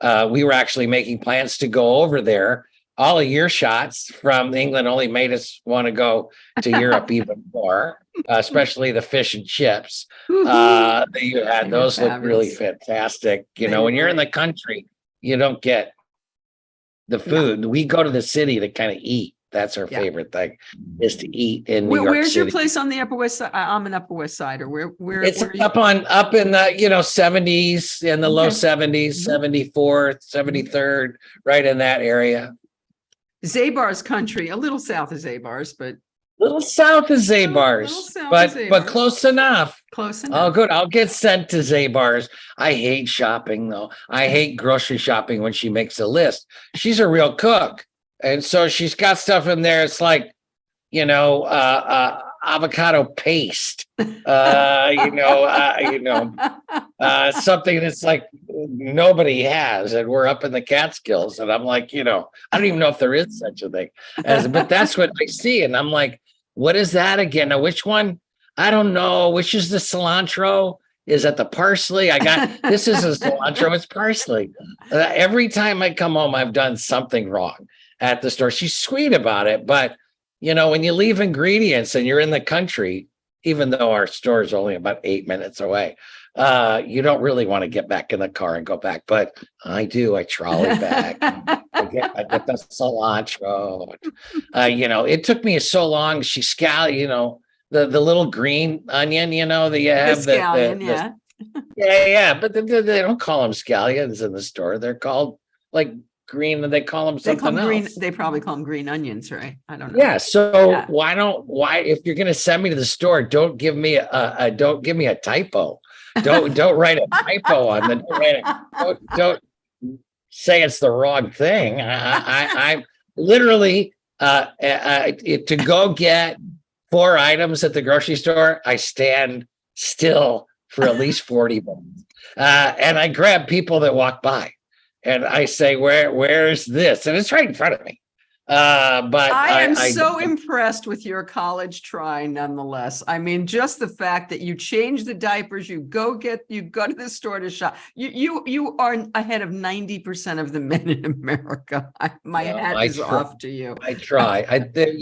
We were actually making plans to go over there. All of your shots from England only made us want to go to Europe even more, especially the fish and chips that you had. Those look really fantastic. When you're in the country, you don't get the food. No. We go to the city to kind of eat. That's our favorite thing, is to eat in New York
Where's
City.
Your place on the Upper West Side? I'm an Upper West Sider. Where
it's up in the 70s, in the low 70s, 74th, 73rd, right in that area.
Zabar's country, a little south of Zabar's, but
little south of Zabar's,
Little south of
but
Zabar's.
close enough.
Close
Oh,
enough.
good. I'll get sent to Zabar's. I hate shopping though. I hate grocery shopping when she makes a list. She's a real cook. And so she's got stuff in there. It's like, avocado paste, something that's like nobody has. And we're up in the Catskills. And I'm like, I don't even know if there is such a thing but that's what I see. And I'm like, what is that again? Now, which one? I don't know. Which is the cilantro? Is that the parsley? This is a cilantro. It's parsley. Every time I come home, I've done something wrong at the store. She's sweet about it. But, when you leave ingredients and you're in the country, even though our store is only about 8 minutes away, you don't really want to get back in the car and go back. But I do. I trolley back. I get the cilantro. It took me so long. She scalloped, the little green onion, that you have.
The scallion, yeah.
Yeah. But they don't call them scallions in the store. They're called like green, and they call them something else.
Green. They probably call them green onions, right? I don't know.
Yeah. So why, if you're going to send me to the store, don't give me a typo. Don't write a typo on the. Don't say it's the wrong thing. I literally to go get 4 items at the grocery store, I stand still for at least 40 minutes. And I grab people that walk by and I say, where's this? And it's right in front of me. But
I am so impressed with your college try nonetheless. I mean, just the fact that you change the diapers, you go to the store to shop. You are ahead of 90% of the men in America. My hat is off to you.
I try. If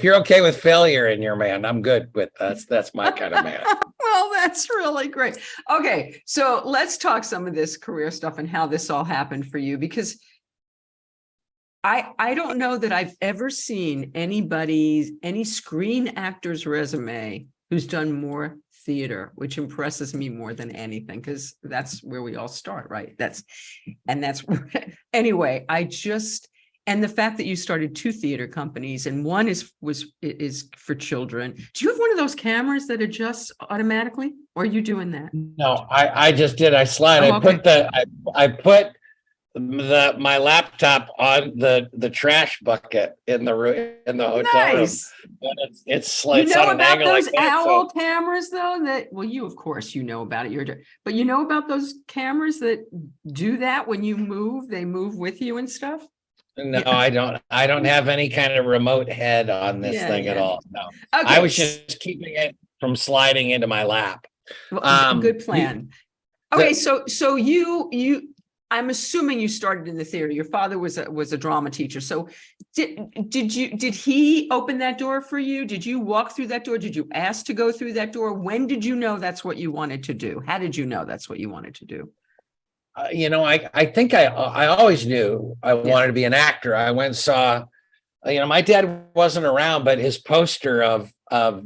you're okay with failure in your man, I'm good with that's my kind of man.
Well, that's really great. Okay, so let's talk some of this career stuff and how this all happened for you, because I don't know that I've ever seen any screen actor's resume who's done more theater, which impresses me more than anything, because that's where we all start, right? Anyway, and the fact that you started 2 theater companies and one is for children. Do you have one of those cameras that adjusts automatically, or are you doing that?
No, I just did. I slide.
Oh, okay.
I put my laptop on the trash bucket in the hotel
Nice.
room. It's
You know about those owl cameras, though? You of course you know about it. But you know about those cameras that do that when you move, they move with you and stuff.
No, yeah. I don't have any kind of remote head on this thing at all. No, okay. I was just keeping it from sliding into my lap.
Well, good plan. Okay, so you. I'm assuming you started in the theater. Your father was a drama teacher. So did he open that door for you? Did you walk through that door? Did you ask to go through that door? When did you know that's what you wanted to do? How did you know that's what you wanted to do?
I think I always knew I wanted to be an actor. I went and saw, my dad wasn't around, but his poster of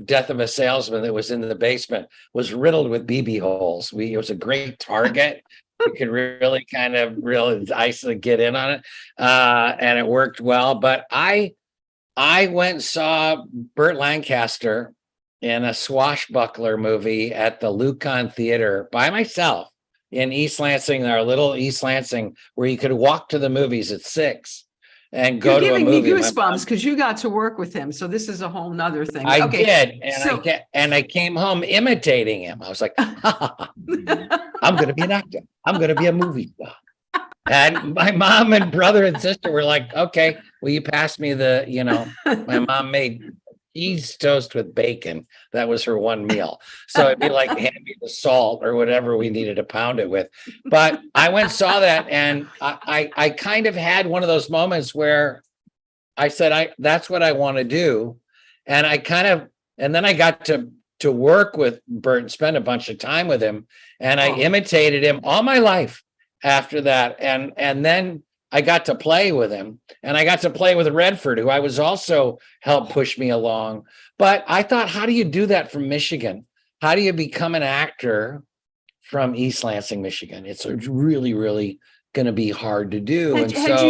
Death of a Salesman that was in the basement was riddled with BB holes. It was a great target. You could really nicely get in on it. And it worked well. But I went and saw Burt Lancaster in a swashbuckler movie at the Lucon Theater by myself in East Lansing, our little East Lansing, where you could walk to the movies at 6 and go to a movie.
You're giving me goosebumps because you got to work with him. So this is a whole nother thing.
I did. And I came home imitating him. I was like, I'm going to be an actor. I'm going to be a movie star. And my mom and brother and sister were like, okay, will you pass me my mom made cheese toast with bacon. That was her one meal. So it'd be like, hand me the salt or whatever we needed to pound it with. But I went and saw that, and I kind of had one of those moments where I said, that's what I want to do. And then I got to work with Burt and spend a bunch of time with him. And I imitated him all my life after that. And then I got to play with him, and I got to play with Redford, who I was also helped push me along. But I thought, how do you do that from Michigan? How do you become an actor from East Lansing, Michigan? It's really, really going to be hard to do.
Had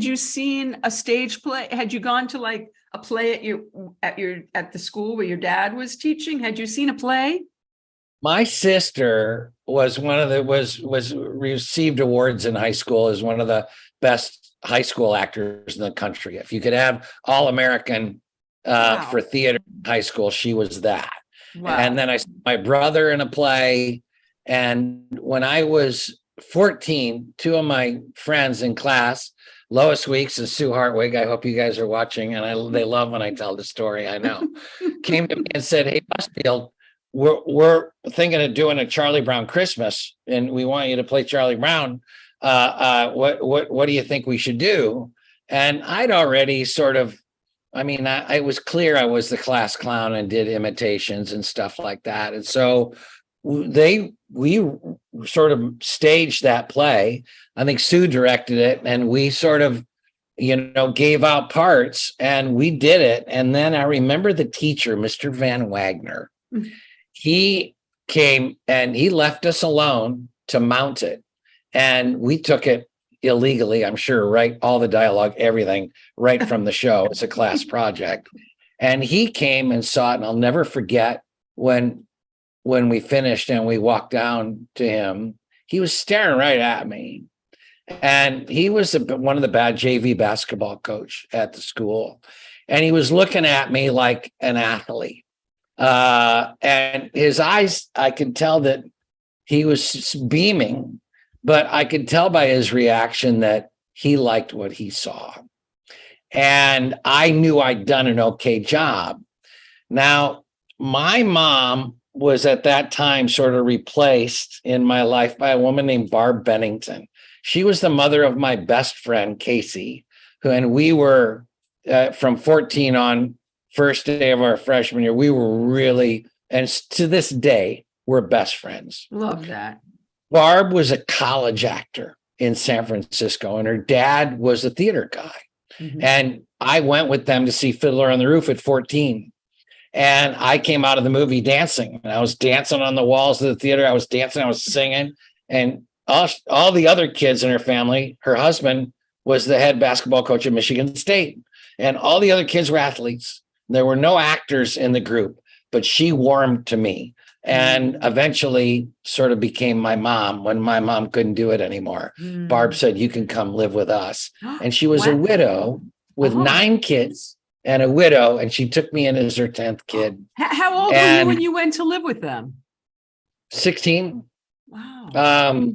you seen a stage play? Had you gone to like a play at the school where your dad was teaching? Had you seen a play?
My sister was was received awards in high school as one of the best high school actors in the country. If you could have All-American
Wow.
for theater in high school, she was that.
Wow.
And then I saw my brother in a play. And when I was 14, two of my friends in class, Lois Weeks and Sue Hartwig, I hope you guys are watching, and they love when I tell the story, I know, came to me and said, "Hey, Busfield, we're thinking of doing a Charlie Brown Christmas, and we want you to play Charlie Brown. What do you think we should do?" And I'd already sort of, I was clear I was the class clown and did imitations and stuff like that. And so we sort of staged that play. I think Sue directed it, and we sort of, gave out parts, and we did it. And then I remember the teacher, Mr. Van Wagner. He came and he left us alone to mount it. And we took it illegally, I'm sure, right? All the dialogue, everything right from the show. It's a class project. And he came and saw it. And I'll never forget when we finished and we walked down to him, he was staring right at me. And he was one of the bad JV basketball coach at the school. And he was looking at me like an athlete. And his eyes, I could tell that he was beaming, but I could tell by his reaction that he liked what he saw. And I knew I'd done an okay job. Now, my mom was at that time sort of replaced in my life by a woman named Barb Bennington. She was the mother of my best friend, Casey, and we were from 14 on, first day of our freshman year, we were really, and to this day, we're best friends.
Love that.
Barb was a college actor in San Francisco, and her dad was a theater guy. Mm-hmm. And I went with them to see Fiddler on the Roof at 14. And I came out of the movie dancing, and I was dancing on the walls of the theater. I was dancing, I was singing, and all the other kids in her family, her husband was the head basketball coach at Michigan State, and all the other kids were athletes. There were no actors in the group, but she warmed to me and eventually sort of became my mom when my mom couldn't do it anymore. Barb said, "You can come live with us." And she was a widow with 9 kids and a widow, and she took me in as her 10th kid.
How old were you when you went to live with them?
16.
Wow.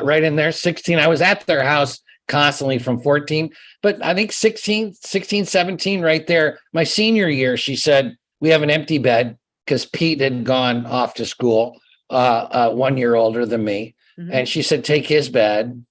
Right in there, 16. I was at their house constantly from 14, but I think 16, 17 right there. My senior year, she said, "We have an empty bed," because Pete had gone off to school, 1 year older than me. Mm-hmm. And she said, "Take his bed."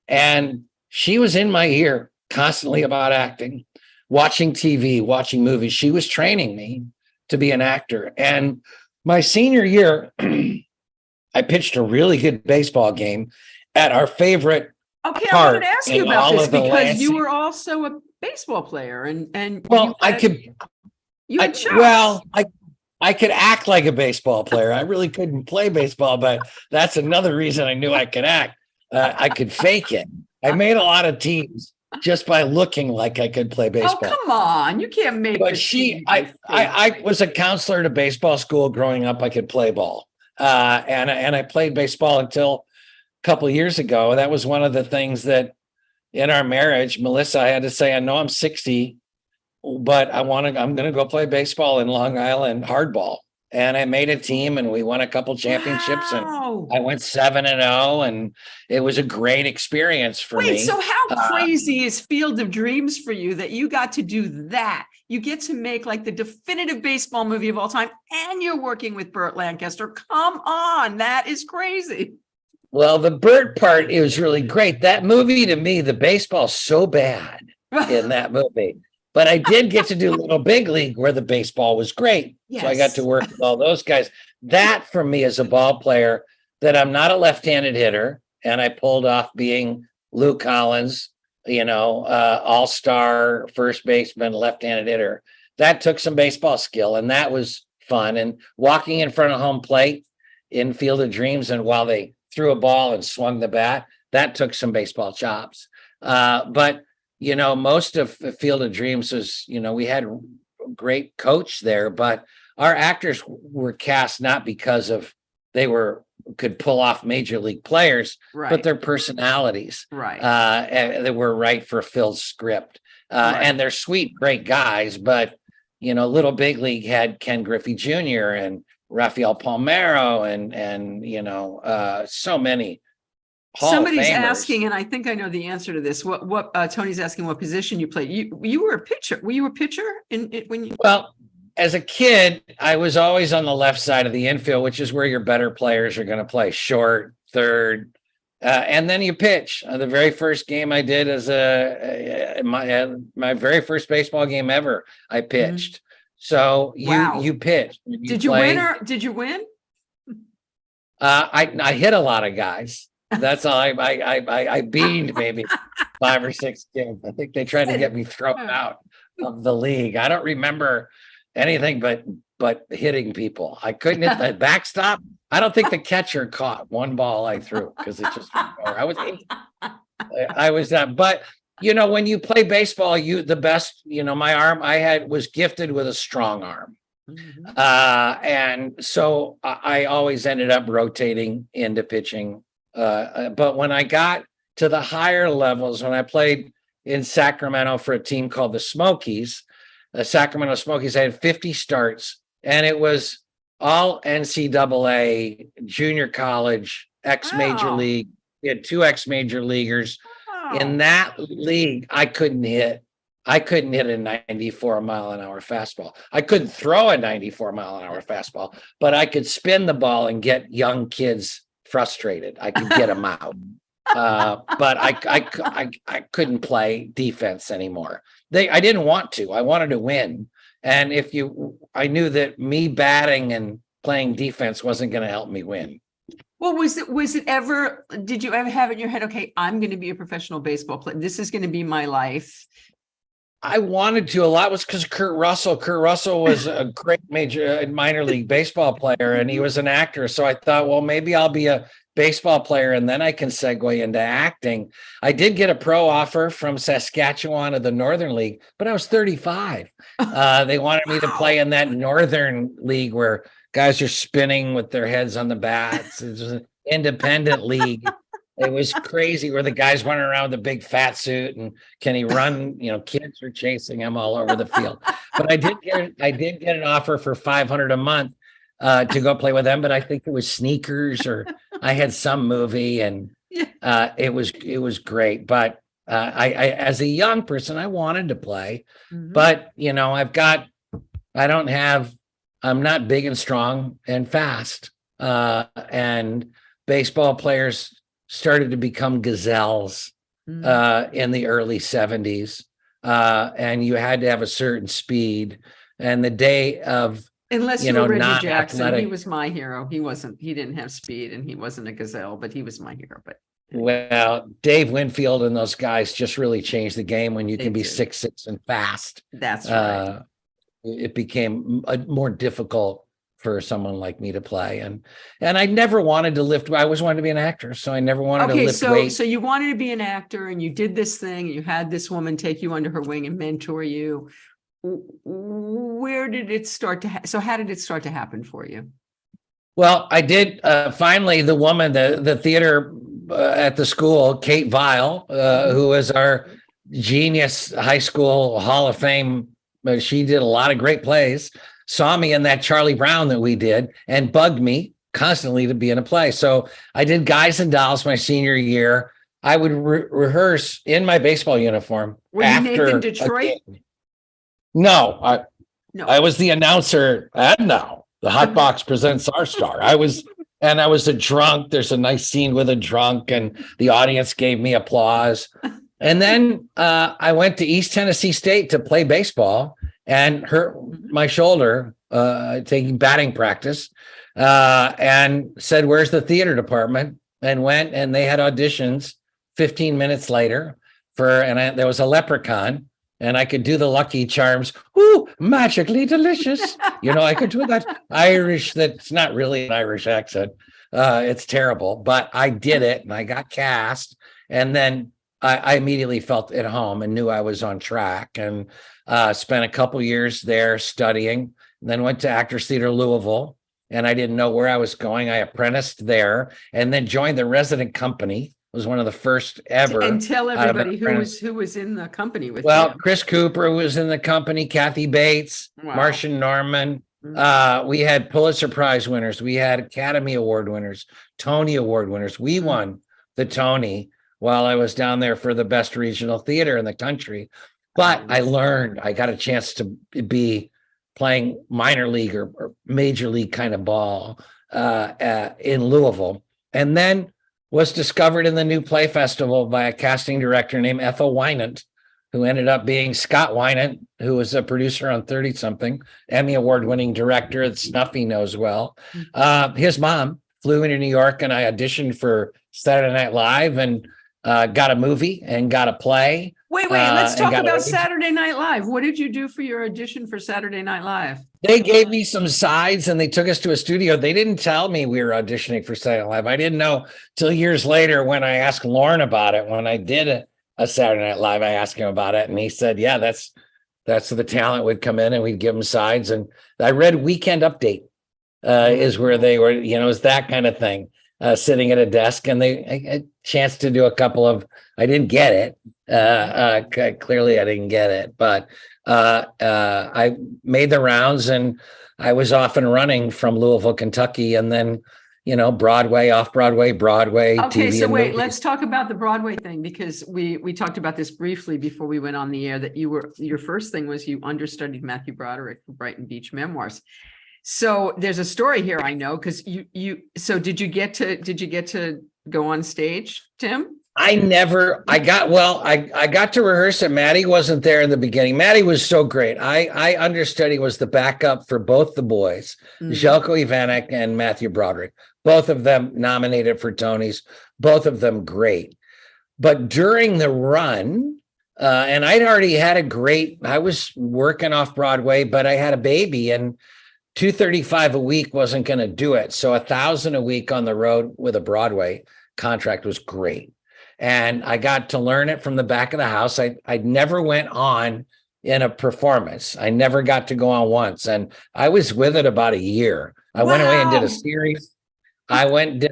And she was in my ear constantly about acting, watching TV, watching movies. She was training me to be an actor. And my senior year, I pitched a really good baseball game at our favorite.
Okay, I wanted to ask you about this because you were also a baseball player, and
well, I could act like a baseball player. I really couldn't play baseball, but that's another reason I knew I could act. I could fake it. I made a lot of teams just by looking like I could play baseball.
Oh, come on, you can't make.
But I was a counselor at a baseball school growing up. I could play ball, and I played baseball until couple of years ago. That was one of the things that in our marriage, Melissa, I had to say, I know I'm 60, but I'm going to go play baseball in Long Island hardball. And I made a team and we won a couple championships.
Wow.
And I went 7-0, and it was a great experience for me.
Wait, so how crazy is Field of Dreams for you that you got to do that? You get to make like the definitive baseball movie of all time, and you're working with Burt Lancaster. Come on, that is crazy.
Well, the Burt part, it was really great. That movie, to me, the baseball's so bad in that movie. But I did get to do Little Big League where the baseball was great. Yes. So I got to work with all those guys. That, for me, as a ball player, that I'm not a left-handed hitter, and I pulled off being Lou Collins, all-star first baseman, left-handed hitter. That took some baseball skill, and that was fun. And walking in front of home plate in Field of Dreams, and while they threw a ball and swung the bat, that took some baseball chops. But most of Field of Dreams was, we had a great coach there, but our actors were cast not because of could pull off major league players, but their personalities, that were right for Phil's script. And they're sweet, great guys, but Little Big League had Ken Griffey Jr. and Rafael Palmeiro and so many.
Somebody's asking, and I think I know the answer to this. What Tony's asking, what position you played? You were a pitcher. Were you a pitcher when you?
Well, as a kid, I was always on the left side of the infield, which is where your better players are going to play, short, third, and then you pitch. The very first game I did as my very first baseball game ever, I pitched. Mm-hmm. So you pitch.
Did you win or did you win?
I hit a lot of guys. That's all. I beamed maybe 5 or 6 games. I think they tried to get me thrown out of the league. I don't remember anything but hitting people. I couldn't hit the backstop. I don't think the catcher caught one ball I threw because it just I was that. But when you play baseball, the best. My arm was gifted with a strong arm. Mm-hmm. And so I always ended up rotating into pitching. But when I got to the higher levels, when I played in Sacramento for a team called the Smokies, the Sacramento Smokies, I had 50 starts, and it was all NCAA, junior college, ex-major league. We had 2 ex-major leaguers. In that league. I couldn't hit a 94 mile an hour fastball. I couldn't throw a 94 mile an hour fastball, but I could spin the ball and get young kids frustrated. I could get them out. But I couldn't play defense anymore. I didn't want to. I wanted to win. And I knew that me batting and playing defense wasn't going to help me win.
Well, did you ever have in your head, okay, I'm going to be a professional baseball player. This is going to be my life.
I wanted to. A lot was because Kurt Russell. Kurt Russell was a great minor league baseball player, and he was an actor. So I thought, well, maybe I'll be a baseball player, and then I can segue into acting. I did get a pro offer from Saskatchewan of the Northern League, but I was 35. They wanted me to play in that Northern League where guys are spinning with their heads on the bats. It was an independent league. It was crazy where the guys running around with a big fat suit and can he run? Kids are chasing him all over the field. But I did get an offer for $500 a month to go play with them. But I think it was Sneakers or I had some movie, and it was great. But I as a young person, I wanted to play, but I'm not big and strong and fast, and baseball players started to become gazelles in the early 70s. And you had to have a certain speed. And the day of,
unless you were Reggie Jackson, athletic, he was my hero. He didn't have speed and he wasn't a gazelle, but he was my hero. But
well, Dave Winfield and those guys just really changed the game when you can be 6'6" and fast.
That's right.
It became more difficult for someone like me to play. And I never wanted to lift. I always wanted to be an actor. So I never wanted to lift weight.
So you wanted to be an actor and you did this thing. You had this woman take you under her wing and mentor you. Where did it start to so how did it start to happen for you?
Well, I did finally, the woman, the theater at the school, Kate Vile, who was our genius high school Hall of Fame. She did a lot of great plays, saw me in that Charlie Brown that we did and bugged me constantly to be in a play. So I did Guys and Dolls my senior year. I would rehearse in my baseball uniform.
Were you Nathan Detroit?
No, I was the announcer. And now the Hot Box presents our star. I was a drunk. There's a nice scene with a drunk and the audience gave me applause. And then I went to East Tennessee State to play baseball and hurt my shoulder taking batting practice and said, "Where's the theater department?" And went, and they had auditions 15 minutes later there was a leprechaun and I could do the Lucky Charms. Ooh, magically delicious. I could do that Irish. That's not really an Irish accent. It's terrible, but I did it and I got cast. And then I immediately felt at home and knew I was on track, and spent a couple years there studying, then went to Actors Theater of Louisville, and I didn't know where I was going. I apprenticed there and then joined the resident company. It was one of the first ever.
And tell everybody who was in the company with
Well,
you.
Chris Cooper was in the company, Kathy Bates,
Wow.
Marcia Norman. We had Pulitzer Prize winners. We had Academy Award winners, Tony Award winners. We won the Tony while I was down there for the best regional theater in the country. But I learned, I got a chance to be playing minor league or major league kind of ball in Louisville. And then was discovered in the New Play Festival by a casting director named Ethel Wynant, who ended up being Scott Wynant, who was a producer on 30-something, Emmy award-winning director that Snuffy knows well. His mom flew into New York, and I auditioned for Saturday Night Live and got a movie and got a play.
Wait, let's talk about Saturday Night Live. What did you do for your audition for Saturday Night Live?
They gave me some sides and they took us to a studio. They didn't tell me we were auditioning for Saturday Night Live. I didn't know till years later when I asked Lauren about it. When I did a Saturday Night Live, I asked him about it, and he said, yeah, that's the talent would come in and we'd give them sides. And I read Weekend Update is where they were, it's that kind of thing, sitting at a desk, and they a chance to do a couple of, I didn't get it. Clearly I didn't get it, but I made the rounds, and I was off and running from Louisville, Kentucky, and then, Broadway, off Broadway, Broadway.
Okay,
TV
so wait,
movies.
let's talk about the Broadway thing, because we talked about this briefly before we went on the air, that your first thing was you understudied Matthew Broderick for Brighton Beach Memoirs. So there's a story here, I know, because so did you get to go on stage, Tim?
I got to rehearse it. Maddie wasn't there in the beginning. Maddie was so great. I understudy, was the backup for both the boys, Željko Ivanek and Matthew Broderick, both of them nominated for Tonys, both of them great. But during the run, and I'd already had I was working off Broadway, but I had a baby, and $235 a week wasn't going to do it. So $1,000 a week on the road with a Broadway contract was great. And I got to learn it from the back of the house. I never went on in a performance. I never got to go on once. And I was with it about a year. I went away and did a series. I went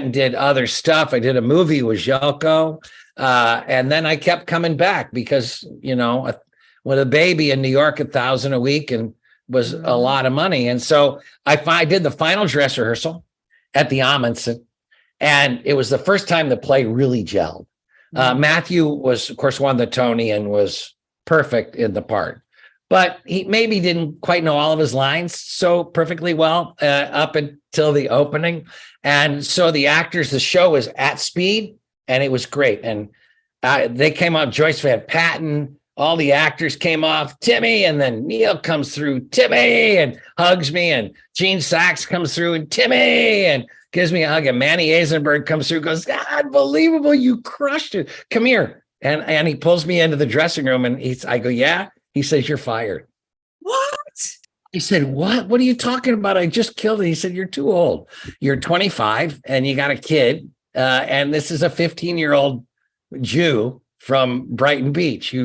and did other stuff. I did a movie with Željko. And then I kept coming back because, with a baby in New York, $1,000 a week and was a lot of money. And so I did the final dress rehearsal at the Amundsen. And it was the first time the play really gelled. Matthew was, of course, won the Tony and was perfect in the part. But he maybe didn't quite know all of his lines so perfectly well up until the opening. And so the show was at speed, and it was great. And they came up, Joyce Van Patten, all the actors came off, Timmy, and then Neil comes through, Timmy, and hugs me, and Gene Sachs comes through, and Timmy, and gives me a hug, and Manny Eisenberg comes through, goes, unbelievable, you crushed it. Come here. And he pulls me into the dressing room, and I go, yeah. He says, you're fired.
What?
He said, what? What are you talking about? I just killed it. He said, you're too old. You're 25 and you got a kid. And this is a 15-year-old Jew from Brighton Beach.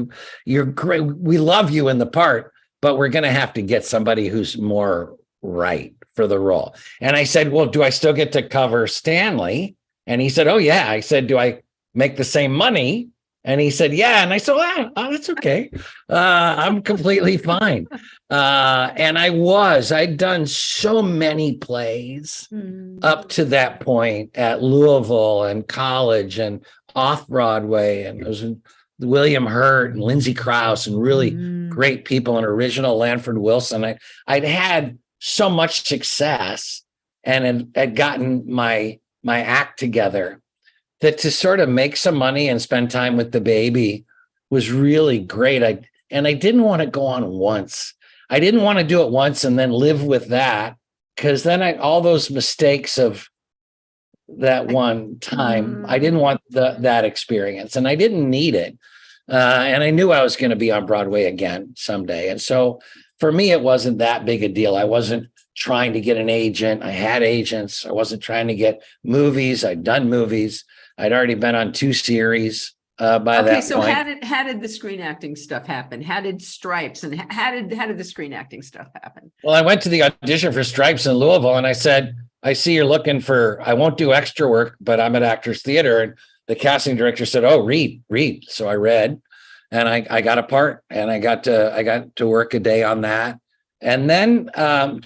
You're great. We love you in the part, but we're going to have to get somebody who's more right for the role. And I said, well, do I still get to cover Stanley? And he said, oh, yeah. I said, do I make the same money? And he said, yeah. And I said, oh, that's okay. I'm completely fine. And I'd done so many plays up to that point at Louisville and college and off Broadway. And it was William Hurt and Lindsay Krause and really great people, and original Lanford Wilson. I'd had so much success and had gotten my act together, that to sort of make some money and spend time with the baby was really great. I didn't want to go on once. I didn't want to do it once and then live with that, because then all those mistakes of that one time, I didn't want that experience, and I didn't need it. And I knew I was going to be on Broadway again someday. And so for me, it wasn't that big a deal. I wasn't trying to get an agent. I had agents. I wasn't trying to get movies. I'd done movies. I'd already been on 2 series by
Okay,
that
so
point.
how did the screen acting stuff happen? How did Stripes and how did the screen acting stuff happen?
Well, I went to the audition for Stripes in Louisville, and I said, I see you're looking for, I won't do extra work, but I'm at Actors Theater. And the casting director said, oh, read. So I read, and I got a part, and I got to work a day on that. And then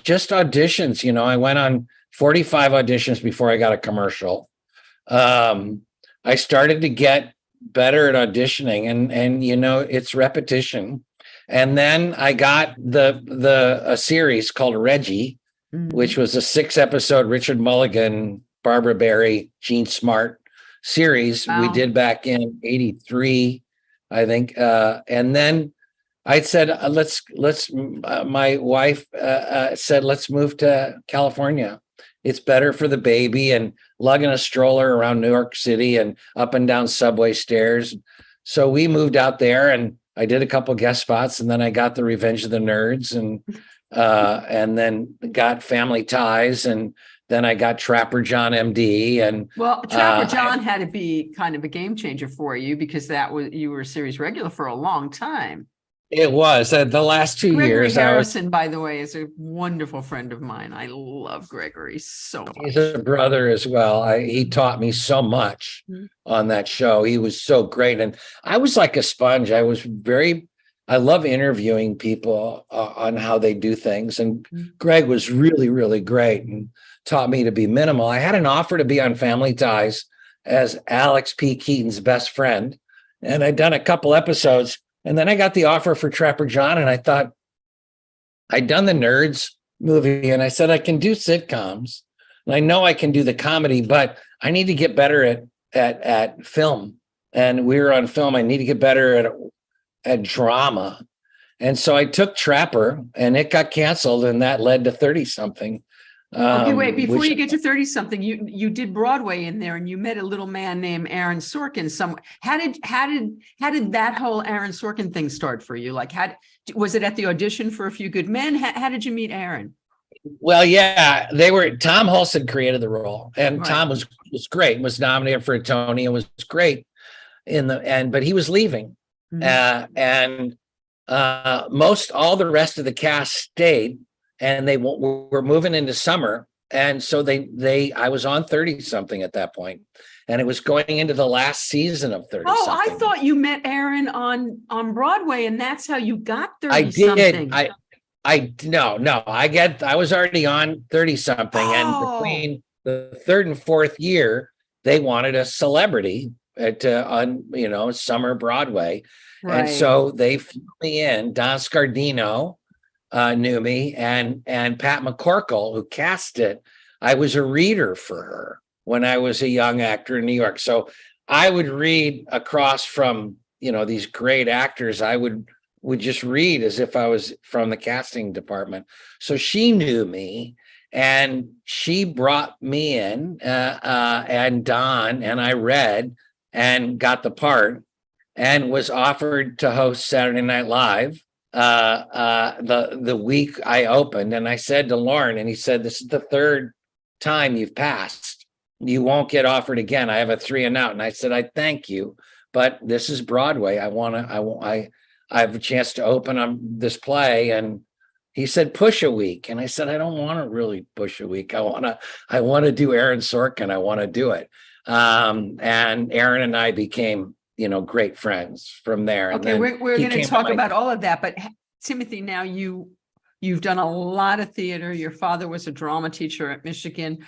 just auditions, I went on 45 auditions before I got a commercial. I started to get better at auditioning, and it's repetition. And then I got a series called Reggie, which was a 6-episode Richard Mulligan, Barbara Barry, Gene Smart series.
Wow.
We did back in '83, I think. And then I said, my wife said, let's move to California. It's better for the baby, and lugging a stroller around New York City and up and down subway stairs. So we moved out there, and I did a couple guest spots, and then I got the Revenge of the Nerds, and then got Family Ties, and then I got Trapper John MD. And
Trapper John had to be kind of a game changer for you, because you were a series regular for a long time.
It was the last 2 years.
Harrison, by the way, is a wonderful friend of mine. I love Gregory so much.
He's a brother as well. He taught me so much on that show. He was so great. And I was like a sponge. I love interviewing people on how they do things. And Greg was really, really great and taught me to be minimal. I had an offer to be on Family Ties as Alex P. Keaton's best friend. And I'd done a couple episodes. And then I got the offer for Trapper John, and I thought, I'd done the Nerds movie, and I said, I can do sitcoms, and I know I can do the comedy, but I need to get better at film. And we were on film. I need to get better at drama. And so I took Trapper, and it got canceled, and that led to 30-something.
Okay, wait, before you get to 30-something, you did Broadway in there, and you met a little man named Aaron Sorkin. How did that whole Aaron Sorkin thing start for you? Like, was it at the audition for A Few Good Men? How did you meet Aaron?
Well, yeah, Tom Hulse created the role, and right. Tom was great, was nominated for a Tony, and was great but he was leaving. And most all the rest of the cast stayed. And they were moving into summer. And so I was on 30-something at that point. And it was going into the last season of 30-something.
Oh, I thought you met Aaron on Broadway, and that's how you got 30-something.
I did. No. I was already on 30-something. And between the 3rd and 4th year, they wanted a celebrity on summer Broadway. Right. And so they flew me in. Don Scardino knew me, and Pat McCorkle, who cast it. I was a reader for her when I was a young actor in New York. So I would read across from, these great actors. I would just read as if I was from the casting department. So she knew me, and she brought me in, and Don, and I read and got the part, and was offered to host Saturday Night Live the week I opened. And I said to Lauren, and he said, this is the 3rd time you've passed. You won't get offered again. I have a 3 and out. And I said, I thank you, but this is Broadway. I have a chance to open on this play. And he said, push a week. And I said, I don't want to really push a week. I want to do Aaron Sorkin. I want to do it. And Aaron and I became great friends from there.
Okay, and we're going to talk about all of that. But Timothy, now you've done a lot of theater. Your father was a drama teacher at Michigan.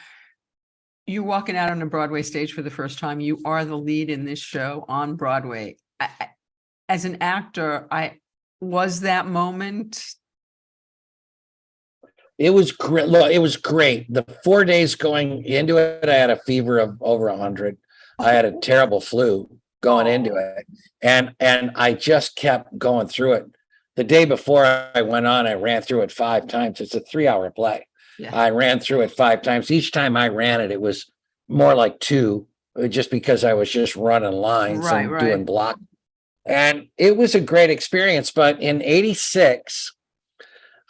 You're walking out on a Broadway stage for the first time. You are the lead in this show on Broadway. As an actor, was that moment?
It was great. Look, it was great. The 4 days going into it, I had a fever of over 100. I had a terrible flu going into it. And I just kept going through it. The day before I went on, I ran through it 5 times. It's a 3-hour play. Yeah. I ran through it 5 times. Each time I ran it, it was more like 2, just because I was just running lines doing block. And it was a great experience. But in '86,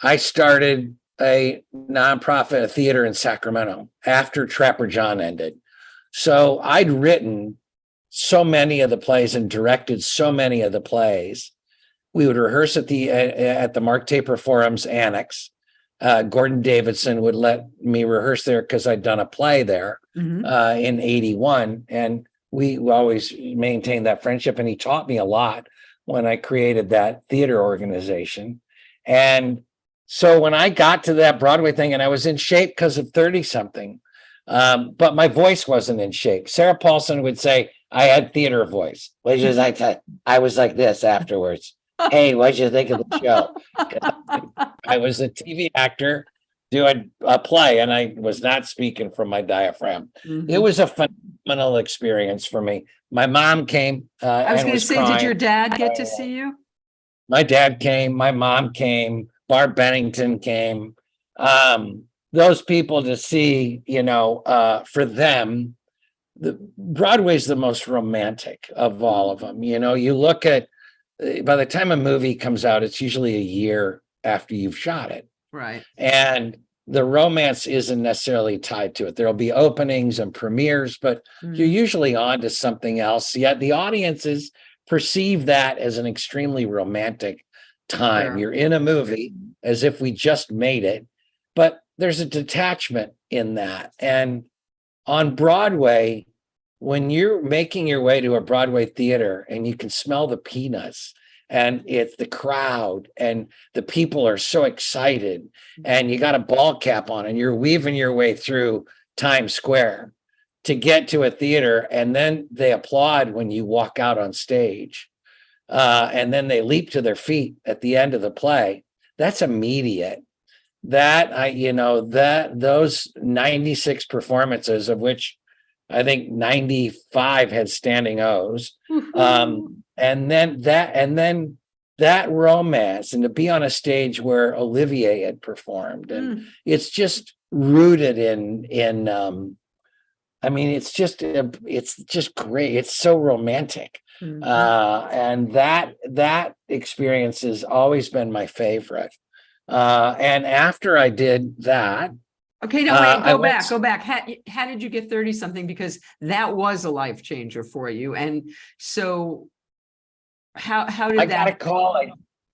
I started a nonprofit theater in Sacramento after Trapper John ended. So I'd written so many of the plays and directed so many of the plays. We would rehearse at the Mark Taper Forum's annex. Gordon Davidson would let me rehearse there because I'd done a play there in 81. And we always maintained that friendship. And he taught me a lot when I created that theater organization. And so when I got to that Broadway thing, and I was in shape because of 30-something, but my voice wasn't in shape. Sarah Paulson would say I had theater voice, which is I was like this afterwards. Hey, what'd you think of the show? I was a TV actor doing a play, and I was not speaking from my diaphragm. It was a phenomenal experience for me. My mom came.
I was going to say,
crying.
Did your dad get to see you?
My dad came. My mom came. Barb Bennington came. Those people to see, for them, Broadway's the most romantic of all of them. You look at, by the time a movie comes out, it's usually a year after you've shot it.
Right.
And the romance isn't necessarily tied to it. There'll be openings and premieres, but you're usually on to something else. Yet the audiences perceive that as an extremely romantic time.
Sure.
You're in a movie as if we just made it, but there's a detachment in that. And on Broadway, when you're making your way to a Broadway theater and you can smell the peanuts and it's the crowd and the people are so excited and you got a ball cap on and you're weaving your way through Times Square to get to a theater, and then they applaud when you walk out on stage, and then they leap to their feet at the end of the play. That's immediate. Those 96 performances, of which I think 95 had standing O's. And then that romance, and to be on a stage where Olivier had performed, and it's just rooted in it's just great. It's so romantic. And that experience has always been my favorite. And after I did that,
okay, no, wait, go back. How did you get 30-something? Because that was a life changer for you. And so how did
I
that?
got a call.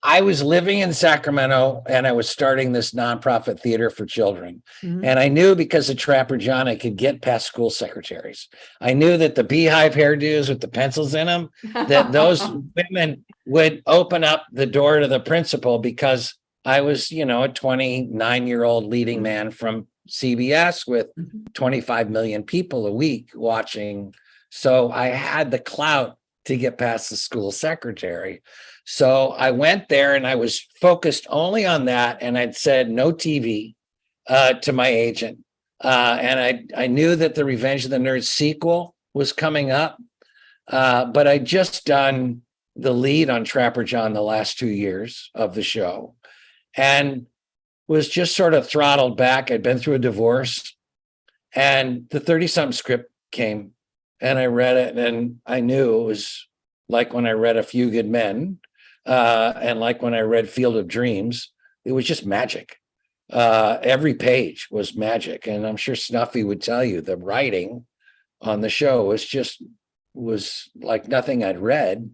I was living in Sacramento and I was starting this nonprofit theater for children. And I knew because of Trapper John, I could get past school secretaries. I knew that the beehive hairdos with the pencils in them, that those women would open up the door to the principal, because I was, a 29-year-old leading man from CBS with 25 million people a week watching. So I had the clout to get past the school secretary. So I went there and I was focused only on that. And I'd said no TV to my agent. And I knew that the Revenge of the Nerds sequel was coming up. But I'd just done the lead on Trapper John the last 2 years of the show, and was just sort of throttled back. I'd been through a divorce, and the 30-something script came, and I read it, and I knew it was like when I read A Few Good Men, and like when I read Field of Dreams, it was just magic. Every page was magic. And I'm sure Snuffy would tell you the writing on the show was like nothing I'd read.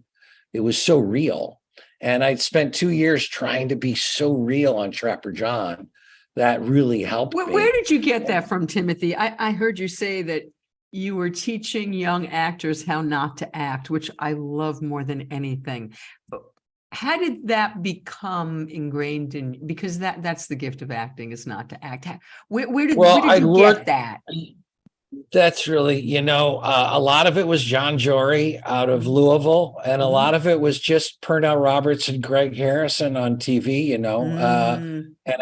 It was so real. And I'd spent 2 years trying to be so real on Trapper John. That really helped me.
Where did you get that from, Timothy? I heard you say that you were teaching young actors how not to act, which I love more than anything. How did that become ingrained in? Because that's the gift of acting, is not to act. Where did you get that?
That's really, a lot of it was John Jory out of Louisville, and a lot of it was just Pernell Roberts and Greg Harrison on TV, and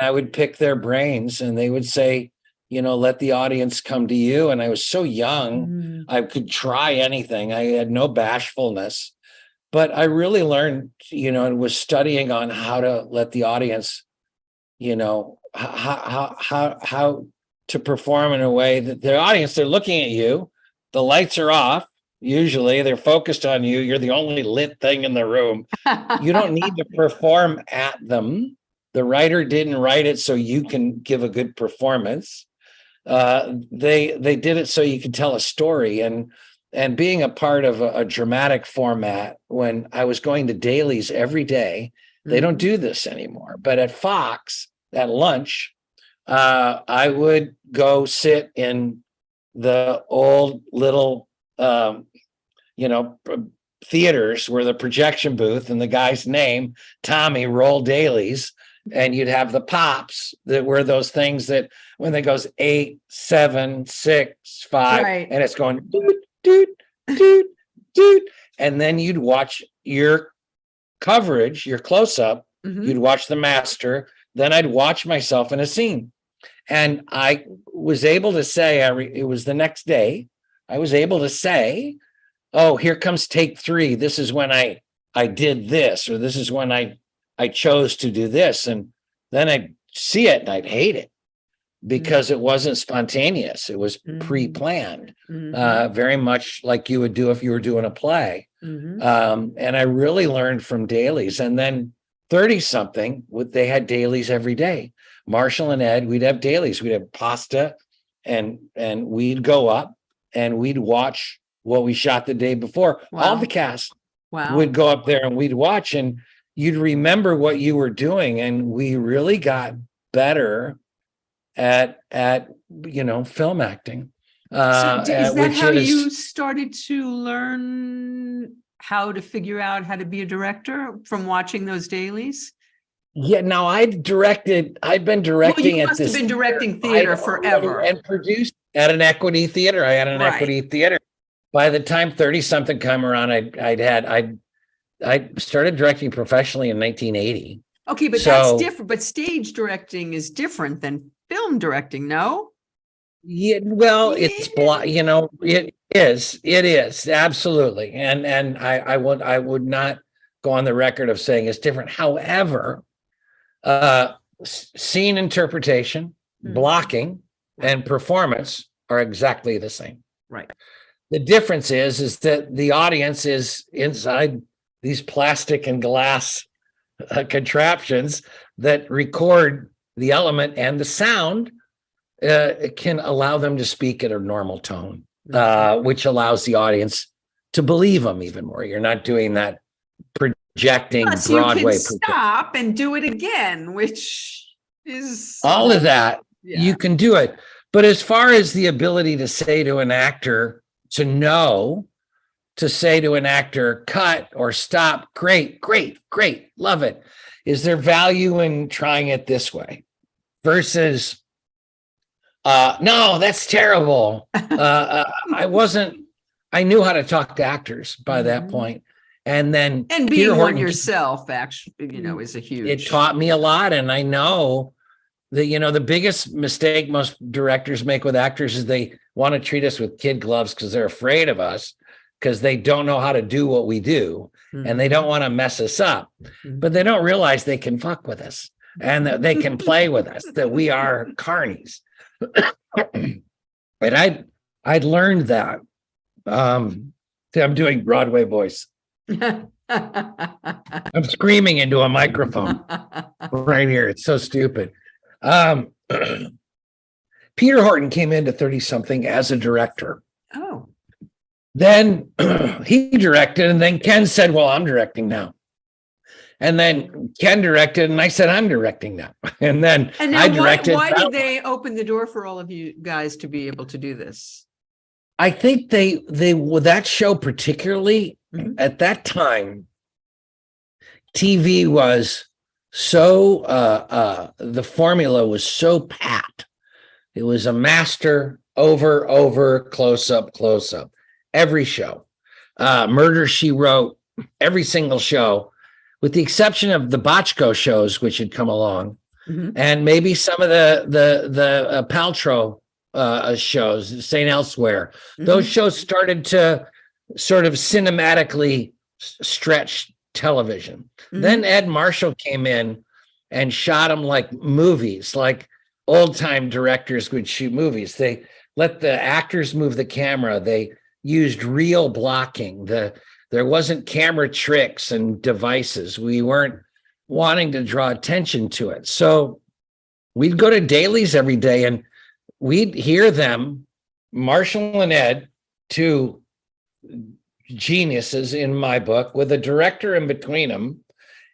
I would pick their brains, and they would say, let the audience come to you. And I was so young, I could try anything. I had no bashfulness, but I really learned, and was studying on how to let the audience, how to perform in a way that the audience, they're looking at you, the lights are off, usually they're focused on you, you're the only lit thing in the room. You don't need to perform at them. The writer didn't write it so you can give a good performance. They did it so you could tell a story. And and being a part of a dramatic format, when I was going to dailies every day, they don't do this anymore. But at Fox, at lunch, I would go sit in the old little, theaters where the projection booth and the guy's name, Tommy, roll dailies. And you'd have the pops that were those things that when it goes 8, 7, 6, 5,
Right.
and it's going doot, doot, doot, doot. And then you'd watch your coverage, your close-up, you'd watch the master, then I'd watch myself in a scene. And I was able to say, it was the next day, I was able to say, oh, here comes take 3. This is when I did this, or this is when I chose to do this. And then I'd see it and I'd hate it because it wasn't spontaneous. It was pre-planned, very much like you would do if you were doing a play. And I really learned from dailies. And then 30-something, they had dailies every day. Marshall and Ed, we'd have dailies. We'd have pasta, and we'd go up and we'd watch what we shot the day before.
Wow.
All the cast would go up there and we'd watch, and you'd remember what you were doing. And we really got better at film acting.
So is that how you started to learn how to figure out how to be a director, from watching those dailies?
Yeah, now I'd been directing
you must have been directing theater forever.
And produced at an Equity Theater. I had an Equity Theater. By the time 30-something come around, I started directing professionally in 1980.
Okay, but that's different. But stage directing is different than film directing, no?
Yeah, well, it's it is absolutely, and I would not go on the record of saying it's different. However, scene interpretation, blocking, and performance are exactly the same.
Right.
The difference is that the audience is inside these plastic and glass contraptions that record the element, and the sound can allow them to speak at a normal tone, which allows the audience to believe them even more. You're not doing that projecting Broadway.
You can stop and do it again, which is
all of that. Yeah. You can do it. But as far as the ability to say to an actor, to say to an actor, cut or stop, great, love it. Is there value in trying it this way versus, no, that's terrible. I knew how to talk to actors by that point. And then
being one yourself, actually, is a huge.
It taught me a lot. And I know that, the biggest mistake most directors make with actors is they want to treat us with kid gloves because they're afraid of us, because they don't know how to do what we do, and they don't want to mess us up, but they don't realize they can fuck with us and that they can play with us, that we are carnies. And I'd learned that. I'm doing Broadway voice. I'm screaming into a microphone right here. It's so stupid. Peter Horton came into 30-something as a director.
Oh.
Then he directed, and then Ken said, well, I'm directing now. And then Ken directed, and I said, I'm directing now. And then I directed.
Why did they open the door for all of you guys to be able to do this?
I think they that show particularly at that time, TV was so, the formula was so pat. It was a master over, close up. Every show, Murder, She Wrote, every single show, with the exception of the Bochco shows, which had come along, and maybe some of the Paltrow shows, St. Elsewhere. Those shows started to sort of cinematically stretch television. Then Ed Marshall came in and shot them like movies, like old-time directors would shoot movies. They let the actors move the camera. They used real blocking. There wasn't camera tricks and devices. We weren't wanting to draw attention to it. So we'd go to dailies every day and we'd hear them, Marshall and Ed, two geniuses in my book with a director in between them.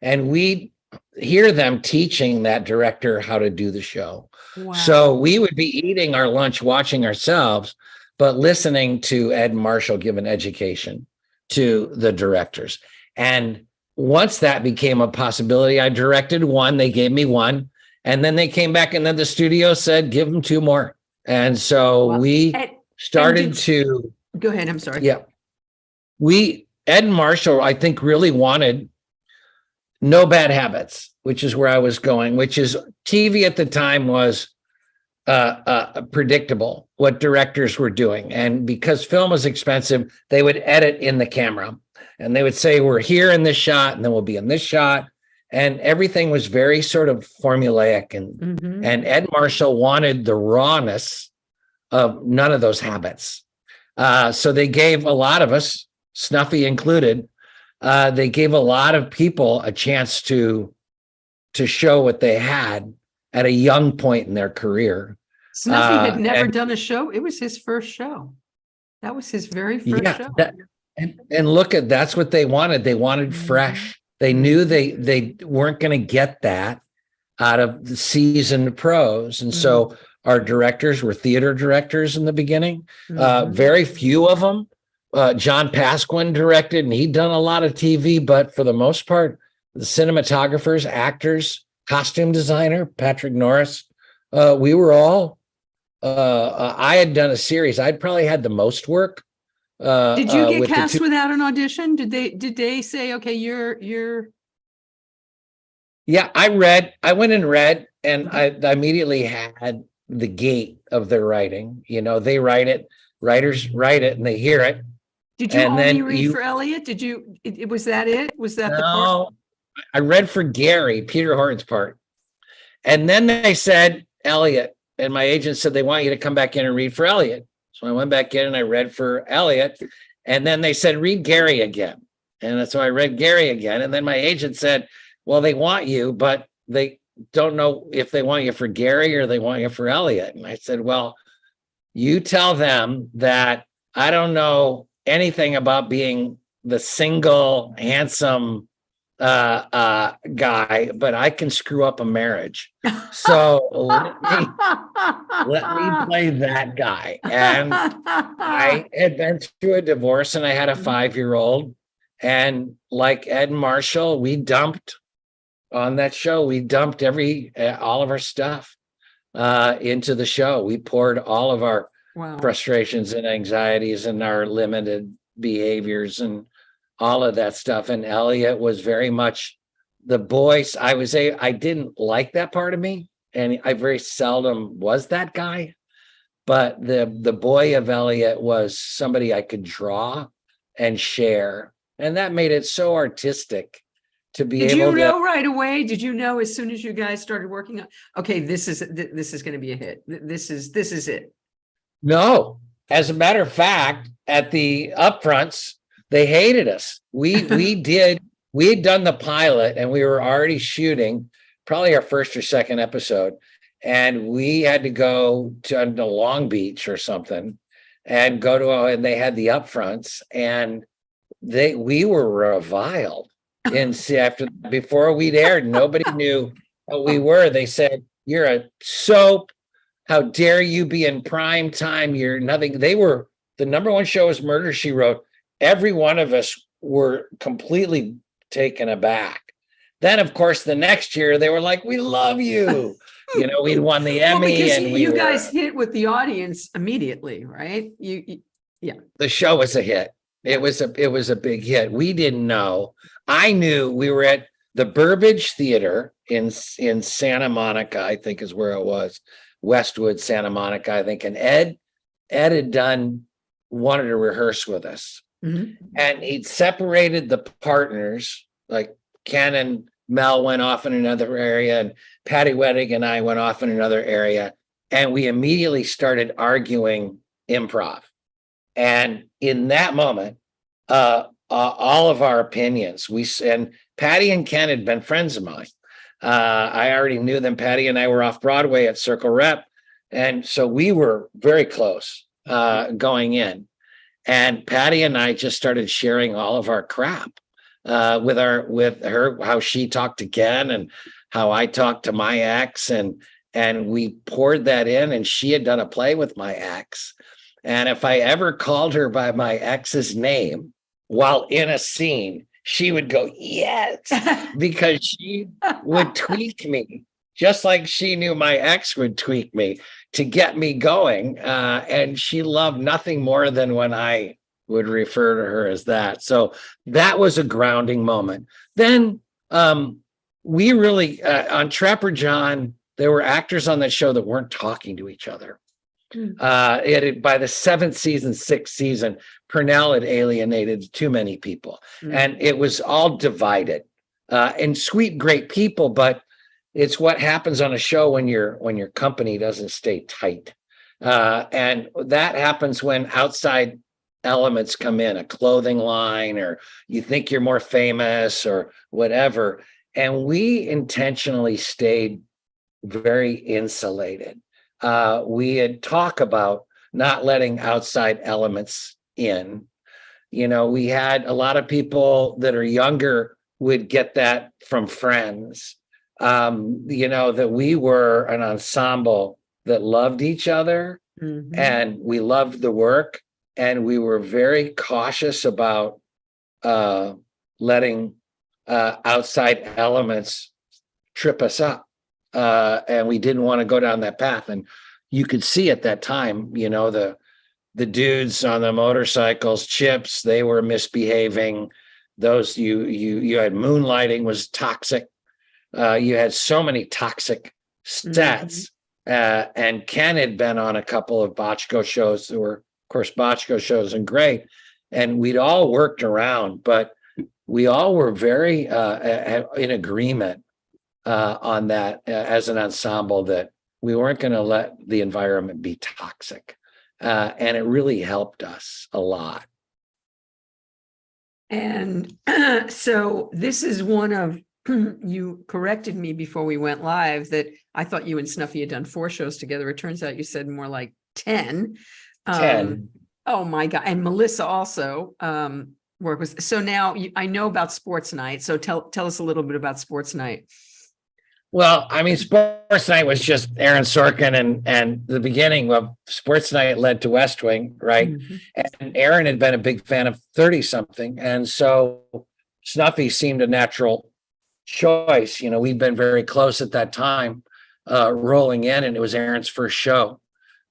And we hear them teaching that director how to do the show.
Wow.
So we would be eating our lunch, watching ourselves, but listening to Ed Marshall give an education to the directors. And once that became a possibility, I directed one, they gave me one, and then they came back and then the studio said, give them two more. And so we started to
go ahead. I'm sorry.
Yeah. Ed Marshall, I think, really wanted No Bad Habits, which is where I was going, which is TV at the time was predictable what directors were doing. And because film was expensive, they would edit in the camera and they would say, we're here in this shot, and then we'll be in this shot. And everything was very sort of formulaic. And Ed Marshall wanted the rawness of none of those habits. So they gave a lot of us, Snuffy included, they gave a lot of people a chance to show what they had at a young point in their career.
Snuffy had never done a show. It was his first show. That was his very first show.
And look at, that's what they wanted. They wanted fresh. They knew they weren't going to get that out of the seasoned pros. And so our directors were theater directors in the beginning. Very few of them. John Pasquin directed, and he'd done a lot of TV, but for the most part, the cinematographers, actors, costume designer, Patrick Norris, we were all, I had done a series. I'd probably had the most work.
Did you get cast without an audition? Did they say, okay, you're.
Yeah, I went and read, and I immediately had the gate of their writing. You know, they write it, writers write it, and they hear it.
Did you only read for Elliot? Did you, was that it? Was that the part?
I read for Gary, Peter Horton's part. And then they said, Elliot, and my agent said, they want you to come back in and read for Elliot. So I went back in and I read for Elliot. And then they said, read Gary again. And so I read Gary again. And then my agent said, well, they want you, but they don't know if they want you for Gary or they want you for Elliot. And I said, well, you tell them that I don't know anything about being the single, handsome guy, but I can screw up a marriage. So let me play that guy. And I had been through a divorce and I had a 5-year-old. And like Ed Marshall, we dumped on that show. We dumped all of our stuff into the show. We poured all of our frustrations and anxieties and our limited behaviors and all of that stuff. And Elliot was very much the voice. I didn't like that part of me, and I very seldom was that guy. But the boy of Elliot was somebody I could draw and share, and that made it so artistic to be able to. Did you
know right away? Did you know as soon as you guys started working on? Okay, this is going to be a hit. This is it.
No, as a matter of fact, at the upfronts, they hated us. We had done the pilot and we were already shooting probably our first or second episode. And we had to go to Long Beach or something and and they had the upfronts and we were reviled. And before we'd aired, nobody knew what we were. They said, you're a soap. How dare you be in prime time? You're nothing. The number one show was Murder, She Wrote. Every one of us were completely taken aback. Then, of course, the next year they were like, we love you. You know, we'd won the Emmy.
Because you guys hit with the audience immediately, right? Yeah.
The show was a hit. It was a big hit. We didn't know. I knew we were at the Burbage Theater in Santa Monica, I think is where it was. Westwood, Santa Monica, I think. And Ed had wanted to rehearse with us. And he'd separated the partners, like Ken and Mel went off in another area, and Patty Wettig and I went off in another area. And we immediately started arguing improv. And in that moment, all of our opinions, and Patty and Ken had been friends of mine. I already knew them. Patty and I were off Broadway at Circle Rep. And so we were very close going in. And Patty and I just started sharing all of our crap with her, how she talked to Ken and how I talked to my ex, and we poured that in, and she had done a play with my ex. And if I ever called her by my ex's name while in a scene, she would go, yes, because she would tweak me, just like she knew my ex would tweak me to get me going. And she loved nothing more than when I would refer to her as that. So that was a grounding moment. Then we really, on Trapper John, there were actors on that show that weren't talking to each other. By the seventh season, sixth season, Purnell had alienated too many people, and it was all divided. And sweet, great people, but it's what happens on a show when your company doesn't stay tight, and that happens when outside elements come in, a clothing line, or you think you're more famous or whatever. And we intentionally stayed very insulated. We had talked about not letting outside elements in. You know, we had a lot of people that are younger would get that from friends, you know, that we were an ensemble that loved each other, and we loved the work, and we were very cautious about letting outside elements trip us up. And we didn't want to go down that path. And you could see at that time, you know, the dudes on the motorcycles, Chips, they were misbehaving. Those you had moonlighting was toxic. You had so many toxic stats. And Ken had been on a couple of Bochco shows that were, of course, Bochco shows and great. And we'd all worked around, but we all were very in agreement on that as an ensemble, that we weren't going to let the environment be toxic. And it really helped us a lot.
And so this is one of, you corrected me before we went live that I thought you and Snuffy had done 4 shows together. It turns out you said more like 10.
10.
Oh my God. And Melissa also worked with. So now I know about Sports Night. So tell us a little bit about Sports Night.
Well, I mean, Sports Night was just Aaron Sorkin, and the beginning of Sports Night led to West Wing, right? And Aaron had been a big fan of 30-something. And so Snuffy seemed a natural choice. You know, we'd been very close at that time, rolling in, and it was Aaron's first show.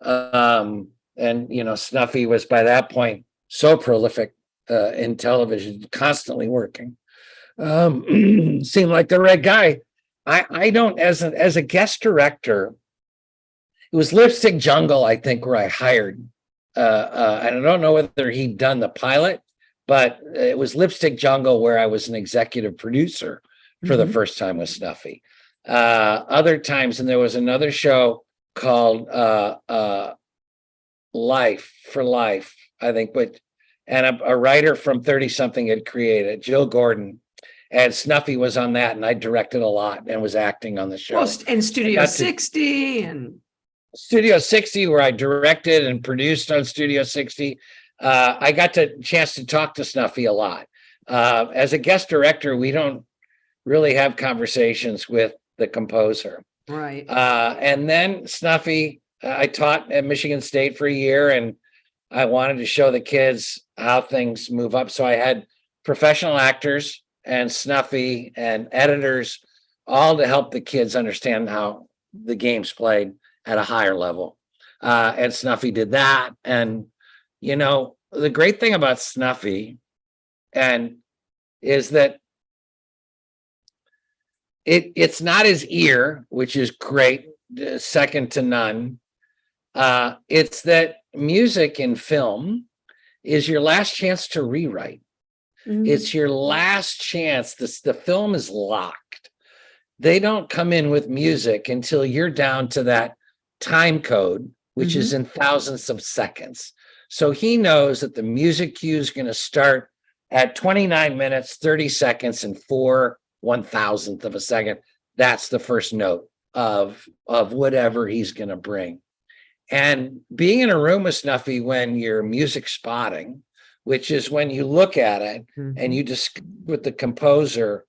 And, you know, Snuffy was by that point so prolific in television, constantly working. Seemed like the right guy. I don't, as a guest director, it was Lipstick Jungle, I think, where I hired. And I don't know whether he'd done the pilot, but it was Lipstick Jungle where I was an executive producer for the first time with Snuffy. Other times, and there was another show called Life for Life, I think, and a writer from 30-something had created, Jill Gordon. And Snuffy was on that, and I directed a lot and was acting on the show.
Well, and Studio 60 and
Studio 60, where I directed and produced on Studio 60. I got the chance to talk to Snuffy a lot. As a guest director, we don't really have conversations with the composer.
Right.
And then Snuffy, I taught at Michigan State for a year, and I wanted to show the kids how things move up. So I had professional actors and Snuffy and editors, all to help the kids understand how the game's played at a higher level. And Snuffy did that. And, you know, the great thing about Snuffy is that it's not his ear, which is great, second to none. It's that music in film is your last chance to rewrite. It's your last chance. The film is locked. They don't come in with music until you're down to that time code, which is in thousandths of seconds. So he knows that the music cue is going to start at 29 minutes, 30 seconds, and 4/1000th of a second. That's the first note of whatever he's going to bring. And being in a room with Snuffy when you're music spotting, which is when you look at it and you discuss with the composer,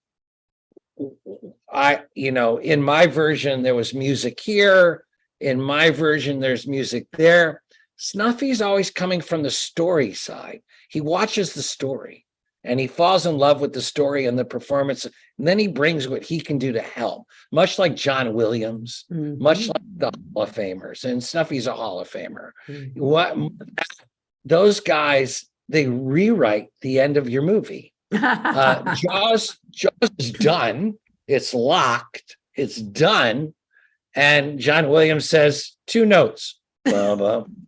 in my version, there was music here. In my version, there's music there. Snuffy's always coming from the story side. He watches the story and he falls in love with the story and the performance. And then he brings what he can do to help, much like John Williams, much like the Hall of Famers. And Snuffy's a Hall of Famer. Those guys, they rewrite the end of your movie. Jaws is done. It's locked. It's done. And John Williams says 2 notes. Bum, bum,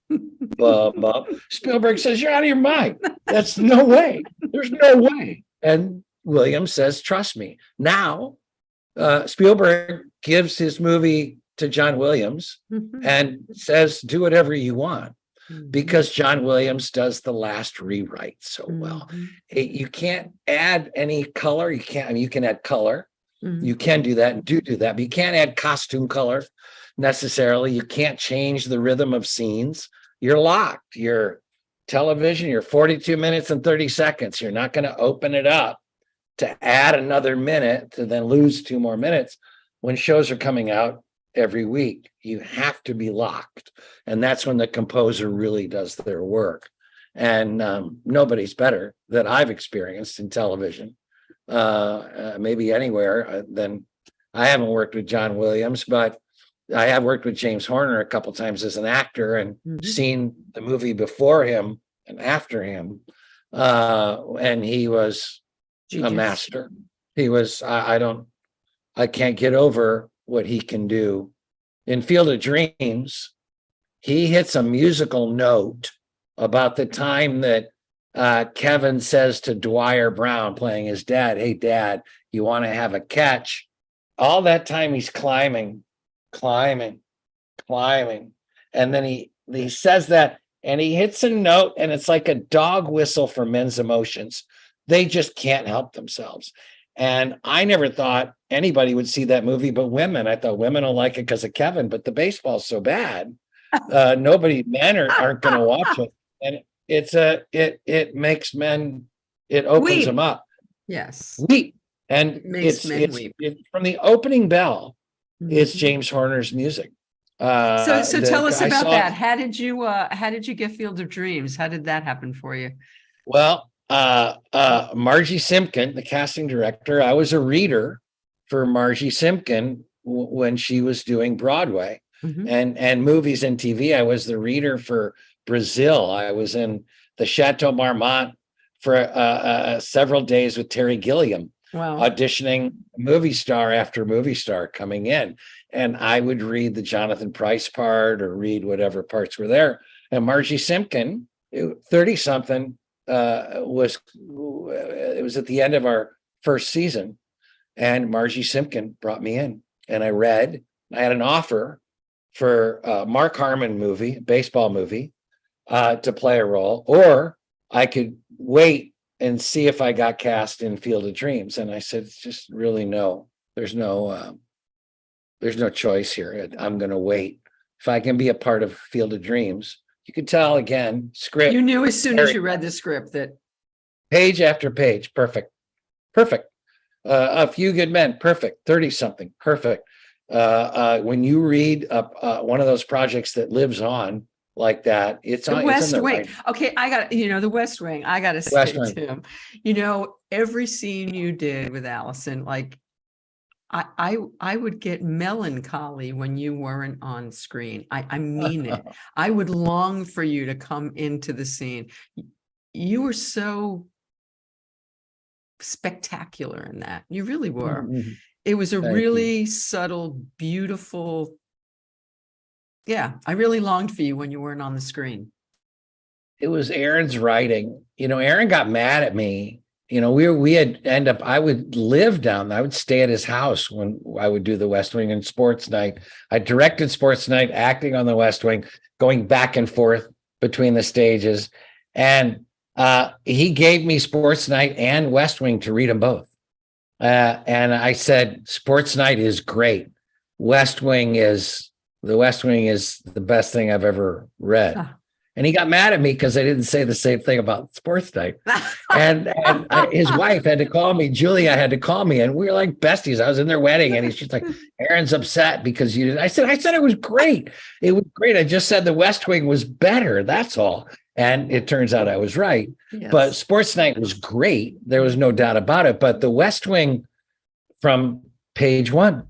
bum, bum. Spielberg says, you're out of your mind. That's no way. There's no way. And Williams says, trust me. Now, Spielberg gives his movie to John Williams and says, do whatever you want. Because John Williams does the last rewrite so well. You can't add any color. You can add color. You can do that and do that, but you can't add costume color necessarily. You can't change the rhythm of scenes. You're locked. You're television. You're 42 minutes and 30 seconds. You're not going to open it up to add another minute to then lose 2 more minutes when shows are coming out every week. You have to be locked. And that's when the composer really does their work. And nobody's better that I've experienced in television, maybe anywhere than I haven't worked with John Williams, but I have worked with James Horner a couple times as an actor and seen the movie before him and after him. And he was a master. He was, I can't get over what he can do. In Field of Dreams, he hits a musical note about the time that Kevin says to Dwyer Brown, playing his dad, hey, Dad, you want to have a catch? All that time he's climbing. And then he says that and he hits a note and it's like a dog whistle for men's emotions. They just can't help themselves. And I never thought anybody would see that movie but women. I thought women will like it because of Kevin, but the baseball's so bad. Men aren't going to watch it. And it makes men, it opens them up.
Yes.
Weep. And
makes men weep.
From the opening bell, it's James Horner's music.
So tell us about that. How did you get Field of Dreams? How did that happen for you?
Well, Margie Simpkin, the casting director, I was a reader for Margie Simpkin when she was doing Broadway and movies and TV. I was the reader for Brazil. I was in the Chateau Marmont for several days with Terry Gilliam, auditioning movie star after movie star coming in. And I would read the Jonathan Pryce part or read whatever parts were there. And Margie Simpkin, 30-something, it was at the end of our first season. And Margie Simpkin brought me in and I read. I had an offer for a Mark Harmon movie, baseball movie, to play a role, or I could wait and see if I got cast in Field of Dreams. And I said, it's just really no, there's no choice here. I'm going to wait. If I can be a part of Field of Dreams, you could tell again, script.
You knew as soon as you read the script that
page after page, perfect. A Few Good Men, perfect. 30-something, perfect. When you read one of those projects that lives on like that, it's on the West Wing. Right.
Okay, I got the West Wing. I got to say to him, every scene you did with Allison, like I would get melancholy when you weren't on screen. I mean it. I would long for you to come into the scene. You were so spectacular in that. You really were. Mm-hmm. It was a really subtle, beautiful. Yeah, I really longed for you when you weren't on the screen.
It was Aaron's writing. Aaron got mad at me. I would live down there. I would stay at his house when I would do the West Wing and Sports Night. I directed Sports Night, acting on the West Wing, going back and forth between the stages. And he gave me Sports Night and West Wing to read them both. And I said, Sports Night is great. West Wing is The West Wing is the best thing I've ever read.
Huh.
And he got mad at me because I didn't say the same thing about Sports Night. His wife had to call me. Julia had to call me, and we were like besties. I was in their wedding, and he's just like, Aaron's upset because you didn't. I said it was great. It was great. I just said the West Wing was better. That's all. And it turns out I was right.
Yes.
But Sports Night was great. There was no doubt about it. But the West Wing, from page one,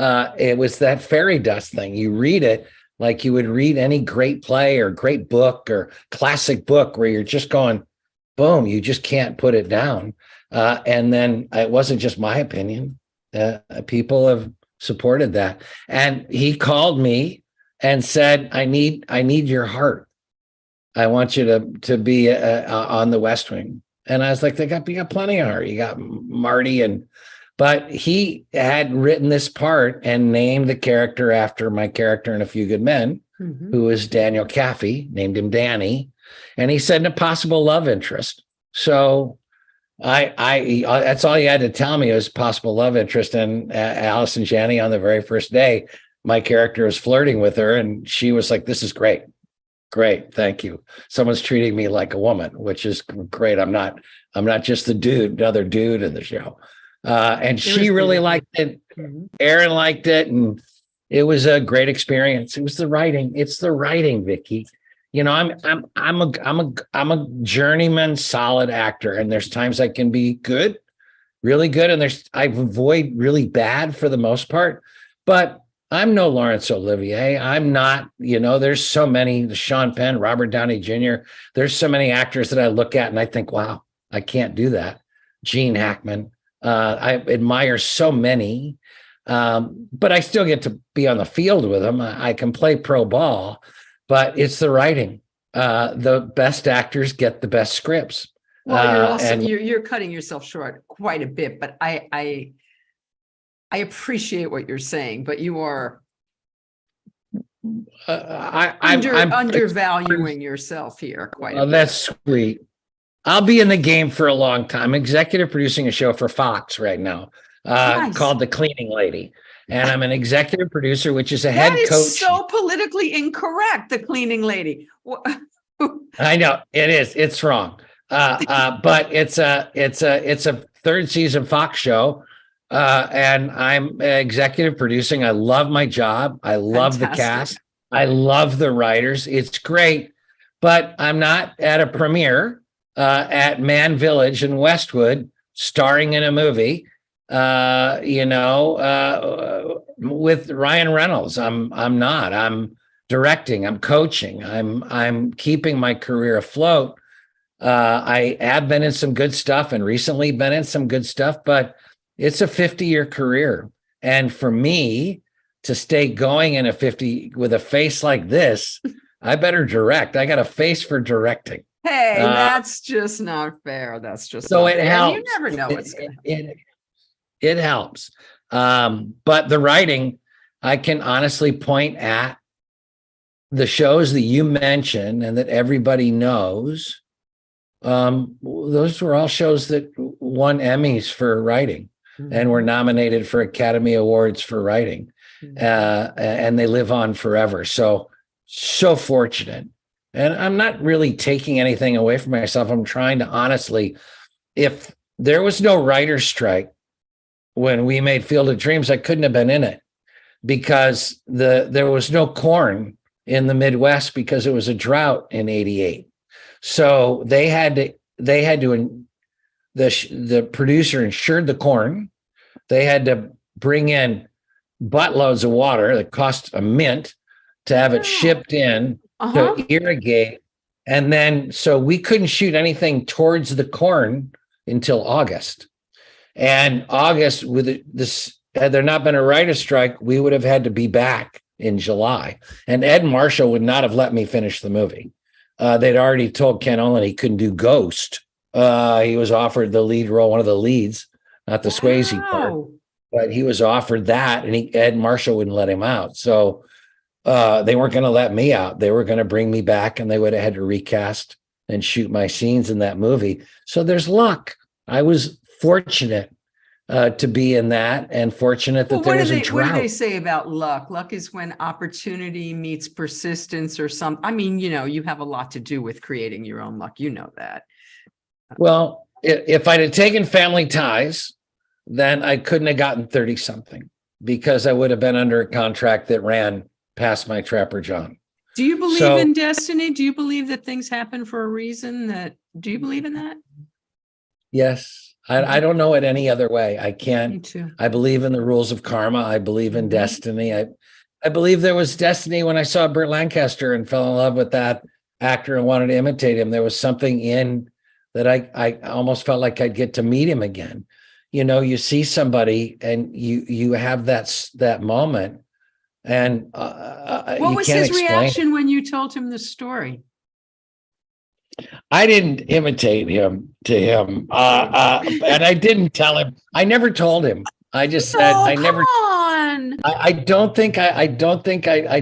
it was that fairy dust thing. You read it like you would read any great play or great book or classic book where you're just going, boom, you just can't put it down. And then it wasn't just my opinion. People have supported that. And he called me and said, I need your heart. I want you to be on the West Wing. And I was like, you got plenty of heart. You got Marty but he had written this part and named the character after my character in A Few Good Men, who is Daniel Caffey, named him Danny. And he said, a possible love interest. So I that's all he had to tell me was possible love interest. And Allison Janney, on the very first day, my character was flirting with her, and she was like, this is great. Great. Thank you. Someone's treating me like a woman, which is great. I'm not just another dude in the show. And she really liked it. Aaron liked it. And it was a great experience. It was the writing. It's the writing, Vicki. You know, I'm a journeyman, solid actor. And there's times I can be good, really good. And I avoid really bad for the most part, but I'm no Laurence Olivier. I'm not, there's so many, Sean Penn, Robert Downey Jr. There's so many actors that I look at and I think, wow, I can't do that. Gene Hackman. I admire so many, but I still get to be on the field with them. I can play pro ball, but it's the writing. The best actors get the best scripts.
Well, you're cutting yourself short quite a bit, but I appreciate what you're saying, but you are I'm undervaluing yourself here quite a bit.
That's sweet. I'll be in the game for a long time. I'm executive producing a show for Fox right now called The Cleaning Lady. And I'm an executive producer, which is a head coach.
That is so politically incorrect, The Cleaning Lady.
I know it is. It's wrong. But it's a third season Fox show. And I'm executive producing. I love my job. I love the cast. I love the writers. It's great. But I'm not at a premiere at Man Village in Westwood, starring in a movie, with Ryan Reynolds. I'm not. I'm directing. I'm coaching. I'm keeping my career afloat. I have been in some good stuff and recently been in some good stuff, but it's a 50-year career. And for me to stay going in with a face like this, I better direct. I got a face for directing.
Hey, that's just not fair. That's just
so
it
fair. Helps.
You never know what's going to happen.
It helps. But the writing, I can honestly point at the shows that you mentioned and that everybody knows. Those were all shows that won Emmys for writing and were nominated for Academy Awards for writing. And they live on forever. So fortunate. And I'm not really taking anything away from myself. I'm trying to honestly, if there was no writer's strike when we made Field of Dreams, I couldn't have been in it because there was no corn in the Midwest because it was a drought in '88. So the producer insured the corn. They had to bring in buttloads of water that cost a mint to have it shipped in to irrigate. And then, so we couldn't shoot anything towards the corn until August. And August, with this, had there not been a writer's strike, we would have had to be back in July. And Ed Marshall would not have let me finish the movie. They'd already told Ken Olin he couldn't do Ghost. He was offered the lead role, one of the leads, not the Swayze part, but he was offered that, and Ed Marshall wouldn't let him out. So they weren't going to let me out. They were going to bring me back, and they would have had to recast and shoot my scenes in that movie. So there's luck. I was fortunate to be in that, and fortunate that there was a
what do they
drought.
say about luck? Luck is when opportunity meets persistence or some, I mean, you have a lot to do with creating your own luck. You know that.
Well, if I'd have taken Family Ties, then I couldn't have gotten 30-something because I would have been under a contract that ran past my Trapper John.
Do you believe
So-
in destiny? Do you believe that things happen for a reason? Do you believe in that?
Yes. I don't know it any other way. I
Me
can't.
too.
I believe in the rules of karma. I believe in
Mhm.
destiny. I believe there was destiny when I saw Burt Lancaster and fell in love with that actor and wanted to imitate him. There was something in that I almost felt like I'd get to meet him again. You see somebody and you have that moment, and
What
you
was
can't
his
explain it.
reaction when you told him the story?
I didn't imitate him to him, and I didn't tell him. I never told him. I just said I never.
On.
I don't think I don't think I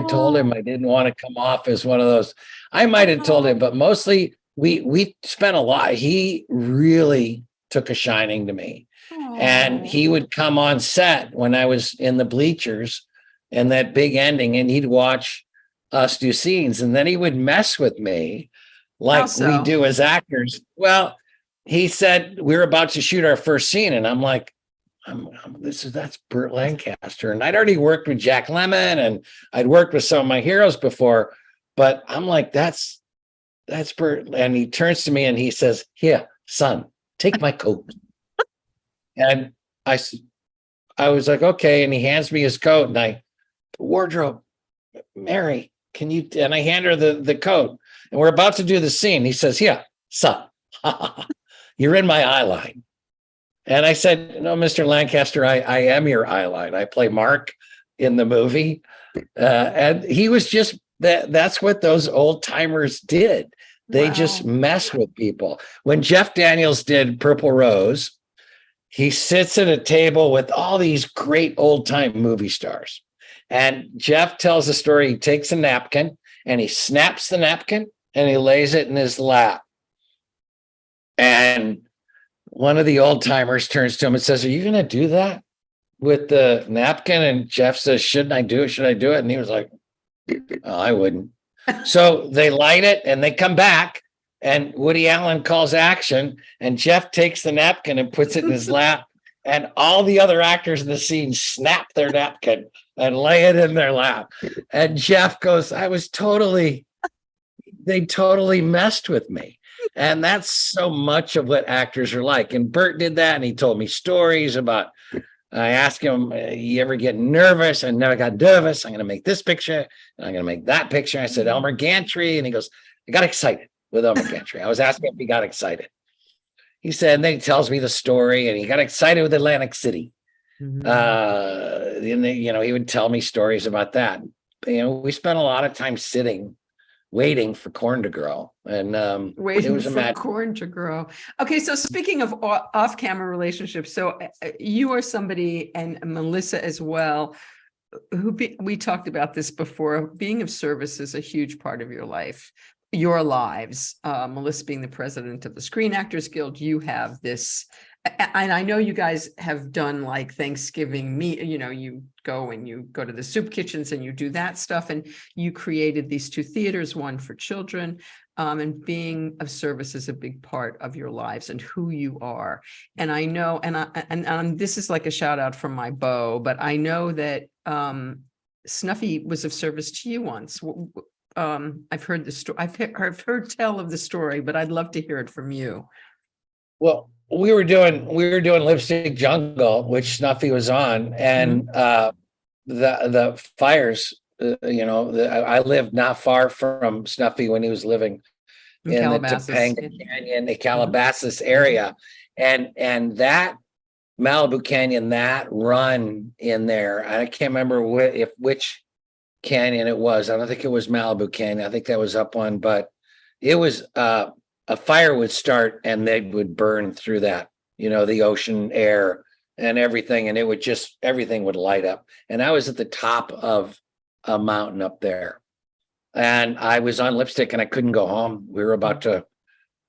told him I didn't want to come off as one of those. I might have told him, but mostly we spent a lot. He really took a shining to me, and he would come on set when I was in the bleachers and that big ending, and he'd watch us do scenes, and then he would mess with me like
How so?
we do as actors. Well, he said we were about to shoot our first scene, and I'm like, that's Burt Lancaster, and I'd already worked with Jack Lemmon, and I'd worked with some of my heroes before, but I'm like, that's Burt. And he turns to me and he says, "Here, son, take my coat." And I was like, okay. And he hands me his coat, and wardrobe, Mary, can you? And I hand her the coat, and we're about to do the scene. He says, "Yeah, son, you're in my eye line." And I said, "No, Mr. Lancaster, I am your eye line. I play Mark in the movie." And he was just that's what those old timers did. They just mess with people. When Jeff Daniels did Purple Rose, he sits at a table with all these great old time movie stars. And Jeff tells the story. He takes a napkin and he snaps the napkin and he lays it in his lap. And one of the old timers turns to him and says, "Are you going to do that with the napkin?" And Jeff says, "Shouldn't I do it? Should I do it?" And he was like, "Oh, I wouldn't." So they light it and they come back, and Woody Allen calls action, and Jeff takes the napkin and puts it in his lap, and all the other actors in the scene snap their napkin and lay it in their lap. And Jeff goes, they totally messed with me. And that's so much of what actors are like. And Burt did that. And he told me stories about, I asked him, "You ever get nervous?" I never got nervous. I'm going to make this picture, and I'm going to make that picture. I said, "Elmer Gantry." And he goes, "I got excited with Elmer Gantry." I was asking if he got excited. He said, and then he tells me the story, and he got excited with Atlantic City.
Mhm.
And he would tell me stories about that. We spent a lot of time sitting, waiting for corn to grow, and it
Waiting
was a
for
magic.
corn to grow. Okay, so speaking of off-camera relationships, so you are somebody, and Melissa as well, we talked about this before. Being of service is a huge part of your life, your lives. Melissa being the president of the Screen Actors Guild, you have this, and I know you guys have done like Thanksgiving you go to the soup kitchens and you do that stuff, and you created these two theaters, one for children, and being of service is a big part of your lives and who you are. And I know, and this is like a shout out from my beau, but I know that Snuffy was of service to you once. I've heard the story. I've heard tell of the story, but I'd love to hear it from you.
Well, we were doing Lipstick Jungle, which Snuffy was on, and the fires. I lived not far from Snuffy when he was living in the Topanga Canyon, the Calabasas area, and that Malibu Canyon, that run in there. I can't remember which canyon it was. I don't think it was Malibu Canyon. I think that was up one, but it was a fire would start and they would burn through that, the ocean air and everything. And it would everything would light up. And I was at the top of a mountain up there, and I was on Lipstick and I couldn't go home. We were about to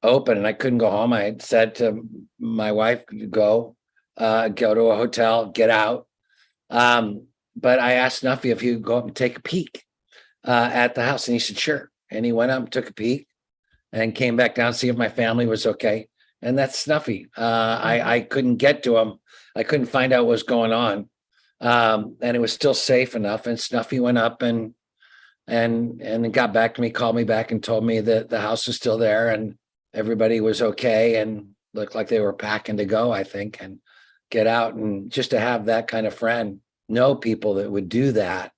open and I couldn't go home. I had said to my wife, "Go." go to a hotel, get out. But I asked Snuffy if he would go up and take a peek at the house. And he said, sure. And he went up and took a peek and came back down to see if my family was okay. And that's Snuffy. I couldn't get to him. I couldn't find out what was going on. And it was still safe enough. And Snuffy went up and got back to me, called me back and told me that the house was still there and everybody was okay and looked like they were packing to go, I think, and get out. And just to have that kind of friend, know people that would do that.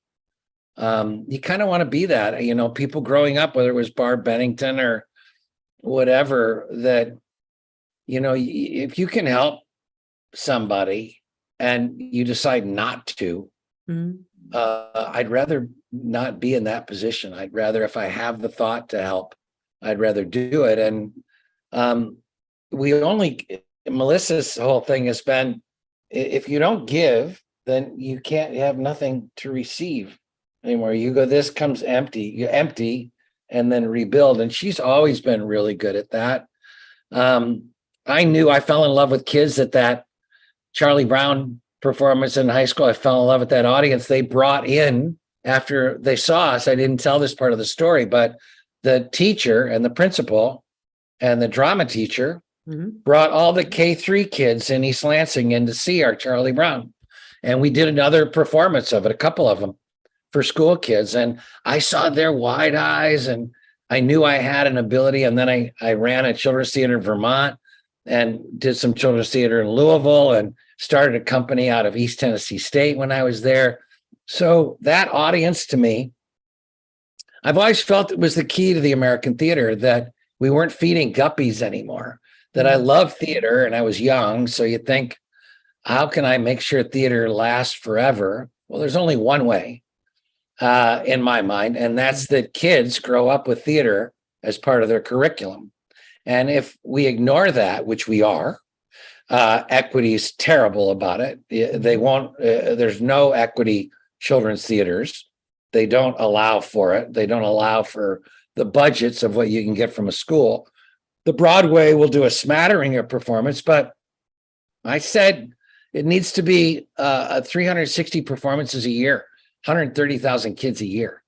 You kind of want to be that, people growing up, whether it was Barb Bennington or whatever, that, if you can help somebody and you decide not to, I'd rather not be in that position. I'd rather, if I have the thought to help, I'd rather do it. And Melissa's whole thing has been, if you don't give, then you have nothing to receive anymore. You go, this comes empty, you empty and then rebuild. And she's always been really good at that. I fell in love with kids at that Charlie Brown performance in high school. I fell in love with that audience. They brought in, after they saw us, I didn't tell this part of the story, but the teacher and the principal and the drama teacher brought all the K3 kids in East Lansing in to see our Charlie Brown. And we did another performance of it, a couple of them for school kids. And I saw their wide eyes and I knew I had an ability. And then I ran a children's theater in Vermont and did some children's theater in Louisville and started a company out of East Tennessee State when I was there. So that audience, to me, I've always felt it was the key to the American theater, that we weren't feeding guppies anymore, that I love theater and I was young. So you think, how can I make sure theater lasts forever? Well, there's only one way in my mind, and that's that kids grow up with theater as part of their curriculum. And if we ignore that, which we are, equity is terrible about it. They won't, there's no equity children's theaters. They don't allow for it. They don't allow for the budgets of what you can get from a school. The Broadway will do a smattering of performance, but I said it needs to be 360 performances a year, 130,000 kids a year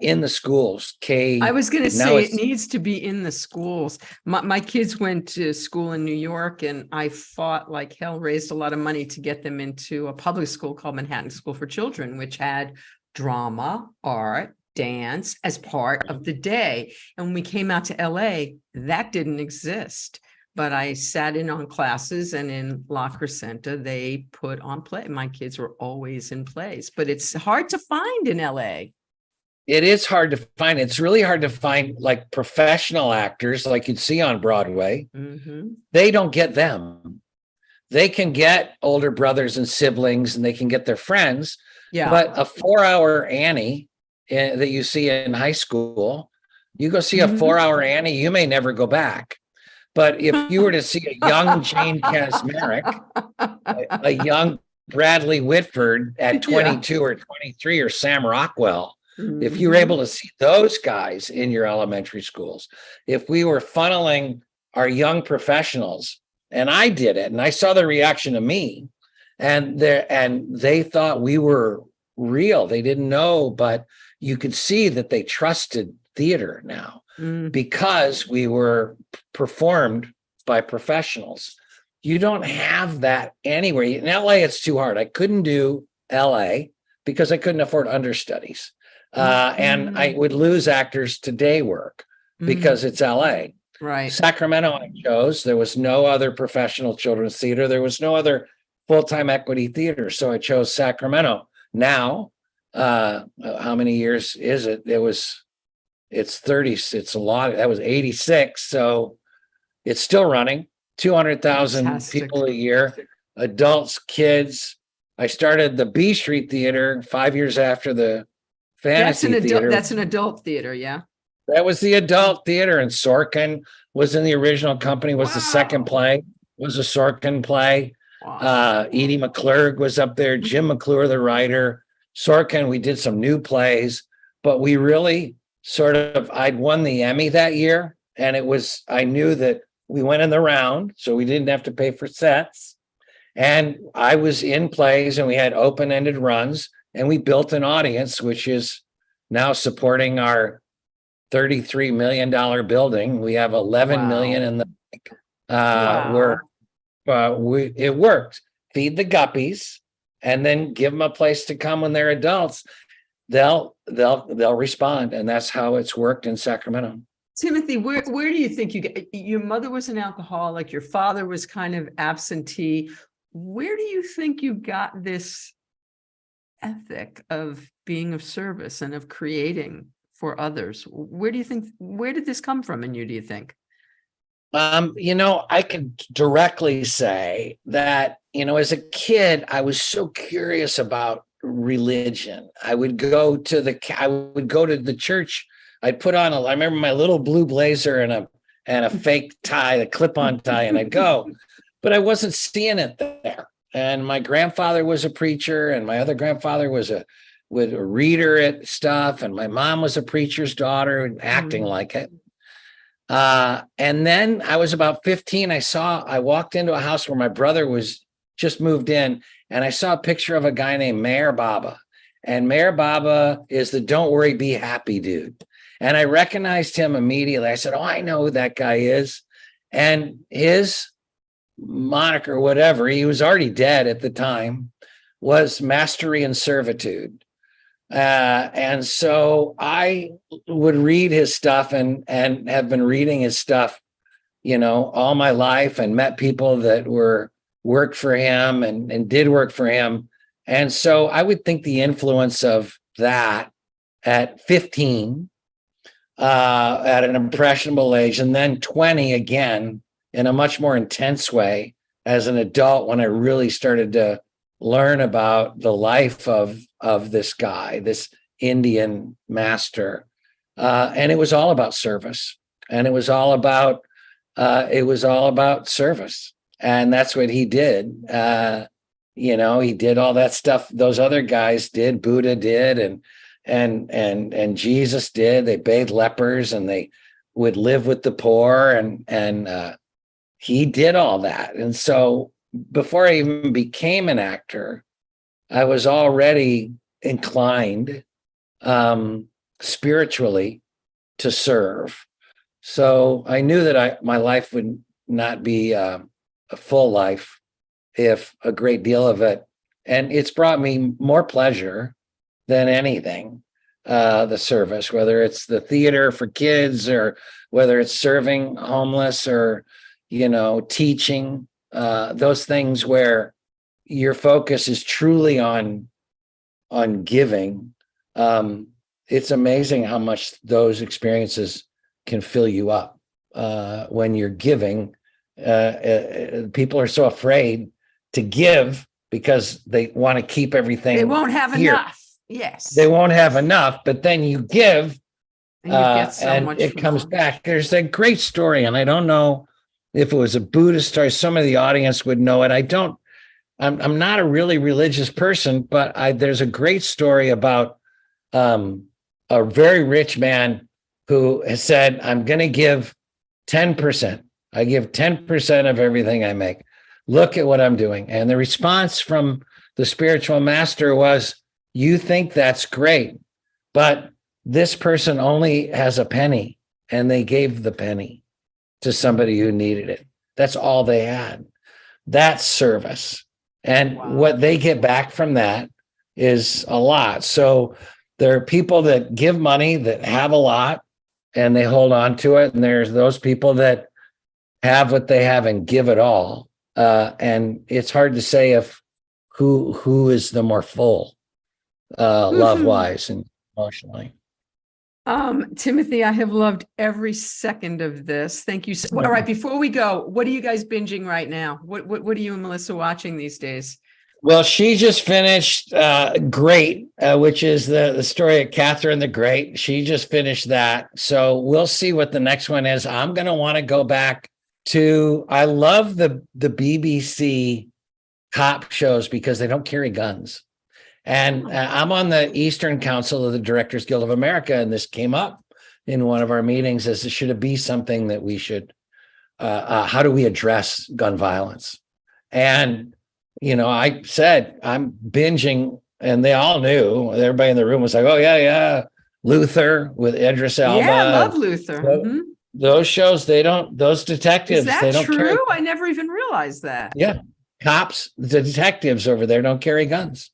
in the schools.
I was going to say it needs to be in the schools. My kids went to school in New York and I fought like hell, raised a lot of money to get them into a public school called Manhattan School for Children, which had drama, art, dance as part of the day. And when we came out to LA, that didn't exist. But I sat in on classes, and in La Crescenta, they put on play. My kids were always in plays, but it's hard to find in LA.
It is hard to find. It's really hard to find like professional actors like you'd see on Broadway. They don't get them. They can get older brothers and siblings and they can get their friends. Yeah. But a 4-hour Annie that you see in high school, you go see a 4-hour Annie, you may never go back. But if you were to see a young Jane Kaczmarek, a young Bradley Whitford at 22 or 23, or Sam Rockwell, if you were able to see those guys in your elementary schools, if we were funneling our young professionals, and I did it, and I saw the reaction to me, and they thought we were real. They didn't know, but you could see that they trusted theater now because we were performed by professionals. You don't have that anywhere. In LA, it's too hard. I couldn't do LA because I couldn't afford understudies. And I would lose actors to day work because it's LA.
Right.
Sacramento I chose. There was no other professional children's theater. There was no other full-time equity theater. So I chose Sacramento. Now, how many years is it? It's 30. It's a lot. That was 86. So it's still running. 200,000 people a year, adults, kids. I started the B Street Theater 5 years after the Fantasy Theater.
That's an adult theater, yeah.
That was the adult theater, and Sorkin was in the original company, was the second play, was a Sorkin play. Wow. Edie McClurg was up there, Jim McClure, the writer. Sorkin, we did some new plays, but we really I'd won the Emmy that year, and I knew that we went in the round, so we didn't have to pay for sets. And I was in plays, and we had open-ended runs, and we built an audience, which is now supporting our $33 million building. We have 11 million in the it worked. Feed the guppies and then give them a place to come when they're adults. They'll respond, and that's how it's worked in Sacramento.
Timothy, where do you think your mother was an alcoholic, your father was kind of absentee. Where do you think you got this ethic of being of service and of creating for others? Where did this come from in you, do you think?
I can directly say that, as a kid, I was so curious about religion. I would go to the church. I'd put on I remember my little blue blazer and a fake tie, a clip-on tie, and I'd go, but I wasn't seeing it there. And my grandfather was a preacher, and my other grandfather was a reader at stuff, and my mom was a preacher's daughter and acting like it. And then I was about 15. I walked into a house where my brother was just moved in, and I saw a picture of a guy named Mayor Baba. And Mayor Baba is the don't worry, be happy dude. And I recognized him immediately. I said, oh, I know who that guy is. And his moniker, whatever, he was already dead at the time, was Mastery and Servitude. And so I would read his stuff and have been reading his stuff, all my life, and met people that worked for him and did work for him. And so I would think the influence of that at 15, at an impressionable age, and then 20 again in a much more intense way as an adult, when I really started to learn about the life of this guy, this Indian master. And it was all about service, and it was all about service. And that's what he did. He did all that stuff those other guys did, Buddha did, and Jesus did. They bathed lepers, and they would live with the poor, and he did all that. And so before I even became an actor, I was already inclined spiritually to serve. So I knew that my life would not be a full life if a great deal of it, and it's brought me more pleasure than anything, the service, whether it's the theater for kids or whether it's serving homeless or, teaching, those things where your focus is truly on giving. It's amazing how much those experiences can fill you up when you're giving. People are so afraid to give because they want to keep everything.
They won't have
here.
Enough. Yes.
They won't have enough, but then you give
and, you get so
and
much
it comes
more.
back. There's a great story, and I don't know if it was a Buddhist story. Some of the audience would know it. I'm not a really religious person, but there's a great story about a very rich man who has said, I'm going to give 10%. I give 10% of everything I make. Look at what I'm doing. And the response from the spiritual master was, you think that's great, but this person only has a penny, and they gave the penny to somebody who needed it. That's all they had. That's service. And what they get back from that is a lot. So there are people that give money that have a lot and they hold on to it. And there's those people that have what they have and give it all. And it's hard to say if who is the more full, love-wise and emotionally.
Timothy, I have loved every second of this. Thank you. All right, before we go, what are you guys binging right now? What are you and Melissa watching these days?
Well, she just finished Great, which is the story of Catherine the Great. She just finished that. So we'll see what the next one is. I'm going to want to go back to, I love the BBC cop shows because they don't carry guns. And I'm on the Eastern Council of the Directors Guild of America, and this came up in one of our meetings as should it be something that we should, how do we address gun violence? And I said I'm binging, and they all knew. Everybody in the room was like, "Oh yeah, Luther with Idris Elba."
Yeah, I love Luther.
So, those shows, those
Is
detectives,
that
they don't carry.
true? I never even realized that.
Yeah, cops, the detectives over there don't carry guns,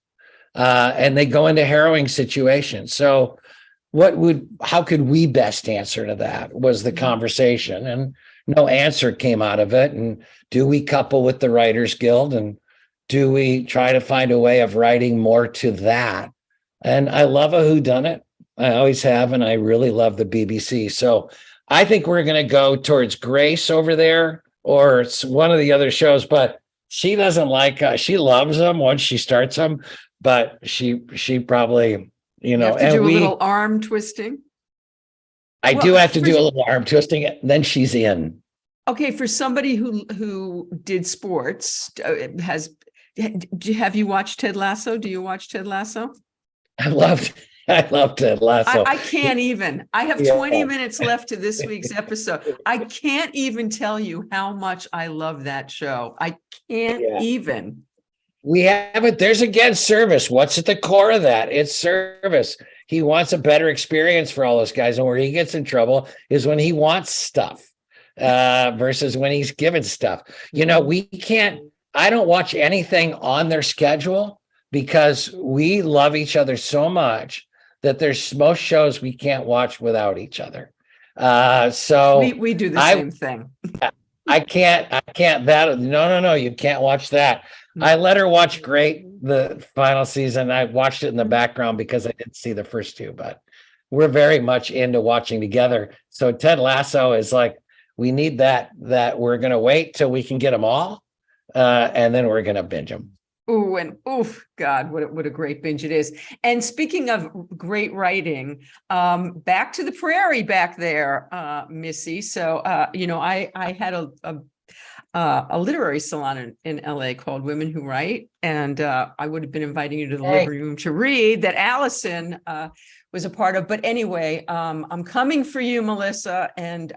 and they go into harrowing situations. So, how could we best answer to that? Was the conversation, and no answer came out of it. And do we couple with the Writers Guild, and do we try to find a way of writing more to that? And I love a whodunit. I always have, and I really love the BBC. So I think we're going to go towards Grace over there, or it's one of the other shows, but she doesn't like, she loves them once she starts them, but she probably,
You have to do a little arm twisting.
I do have to do a little arm twisting, and then she's in.
Okay, for somebody who did sports, have you watched Ted Lasso? Do you watch Ted Lasso?
I love Ted Lasso.
I can't even. I have 20 minutes left to this week's episode. I can't even tell you how much I love that show. I can't even.
We have it. There's again service. What's at the core of that? It's service. He wants a better experience for all those guys. And where he gets in trouble is when he wants stuff versus when he's given stuff. I don't watch anything on their schedule because we love each other so much that there's most shows we can't watch without each other. So
we do the same thing.
I can't that. No, you can't watch that. I let her watch the final season. I watched it in the background because I didn't see the first two, but we're very much into watching together. So Ted Lasso is like, we need that we're going to wait till we can get them all. And then we're going to binge them.
Ooh, and oof, God, what a great binge it is. And speaking of great writing, back to the prairie back there, Missy. So, I had a literary salon in LA called Women Who Write. And I would have been inviting you to the living room to read that Allison was a part of. But anyway, I'm coming for you, Melissa. And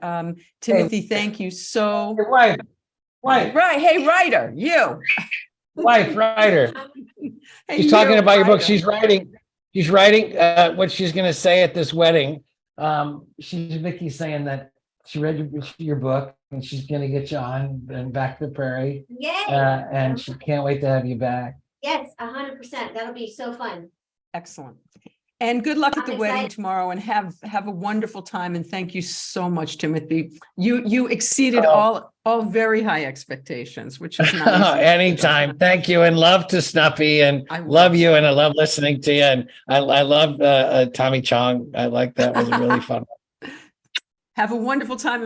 Timothy, thank you so
much. Wife.
Right. Hey, writer, you.
Wife, writer.
Hey,
she's talking about your book. She's writing what she's going to say at this wedding. Vicki's saying that she read your book and she's going to get you on and back to the prairie.
Yay.
And she can't wait to have you back.
Yes, 100%. That'll be so fun.
Excellent. And good luck at the wedding tomorrow, and have a wonderful time. And thank you so much, Timothy. You exceeded all very high expectations, which is nice.
Anytime. Thank you. And love to Snuffy, and I love you. And I love listening to you. And I love Tommy Chong. I like that. It was really fun.
Have a wonderful time.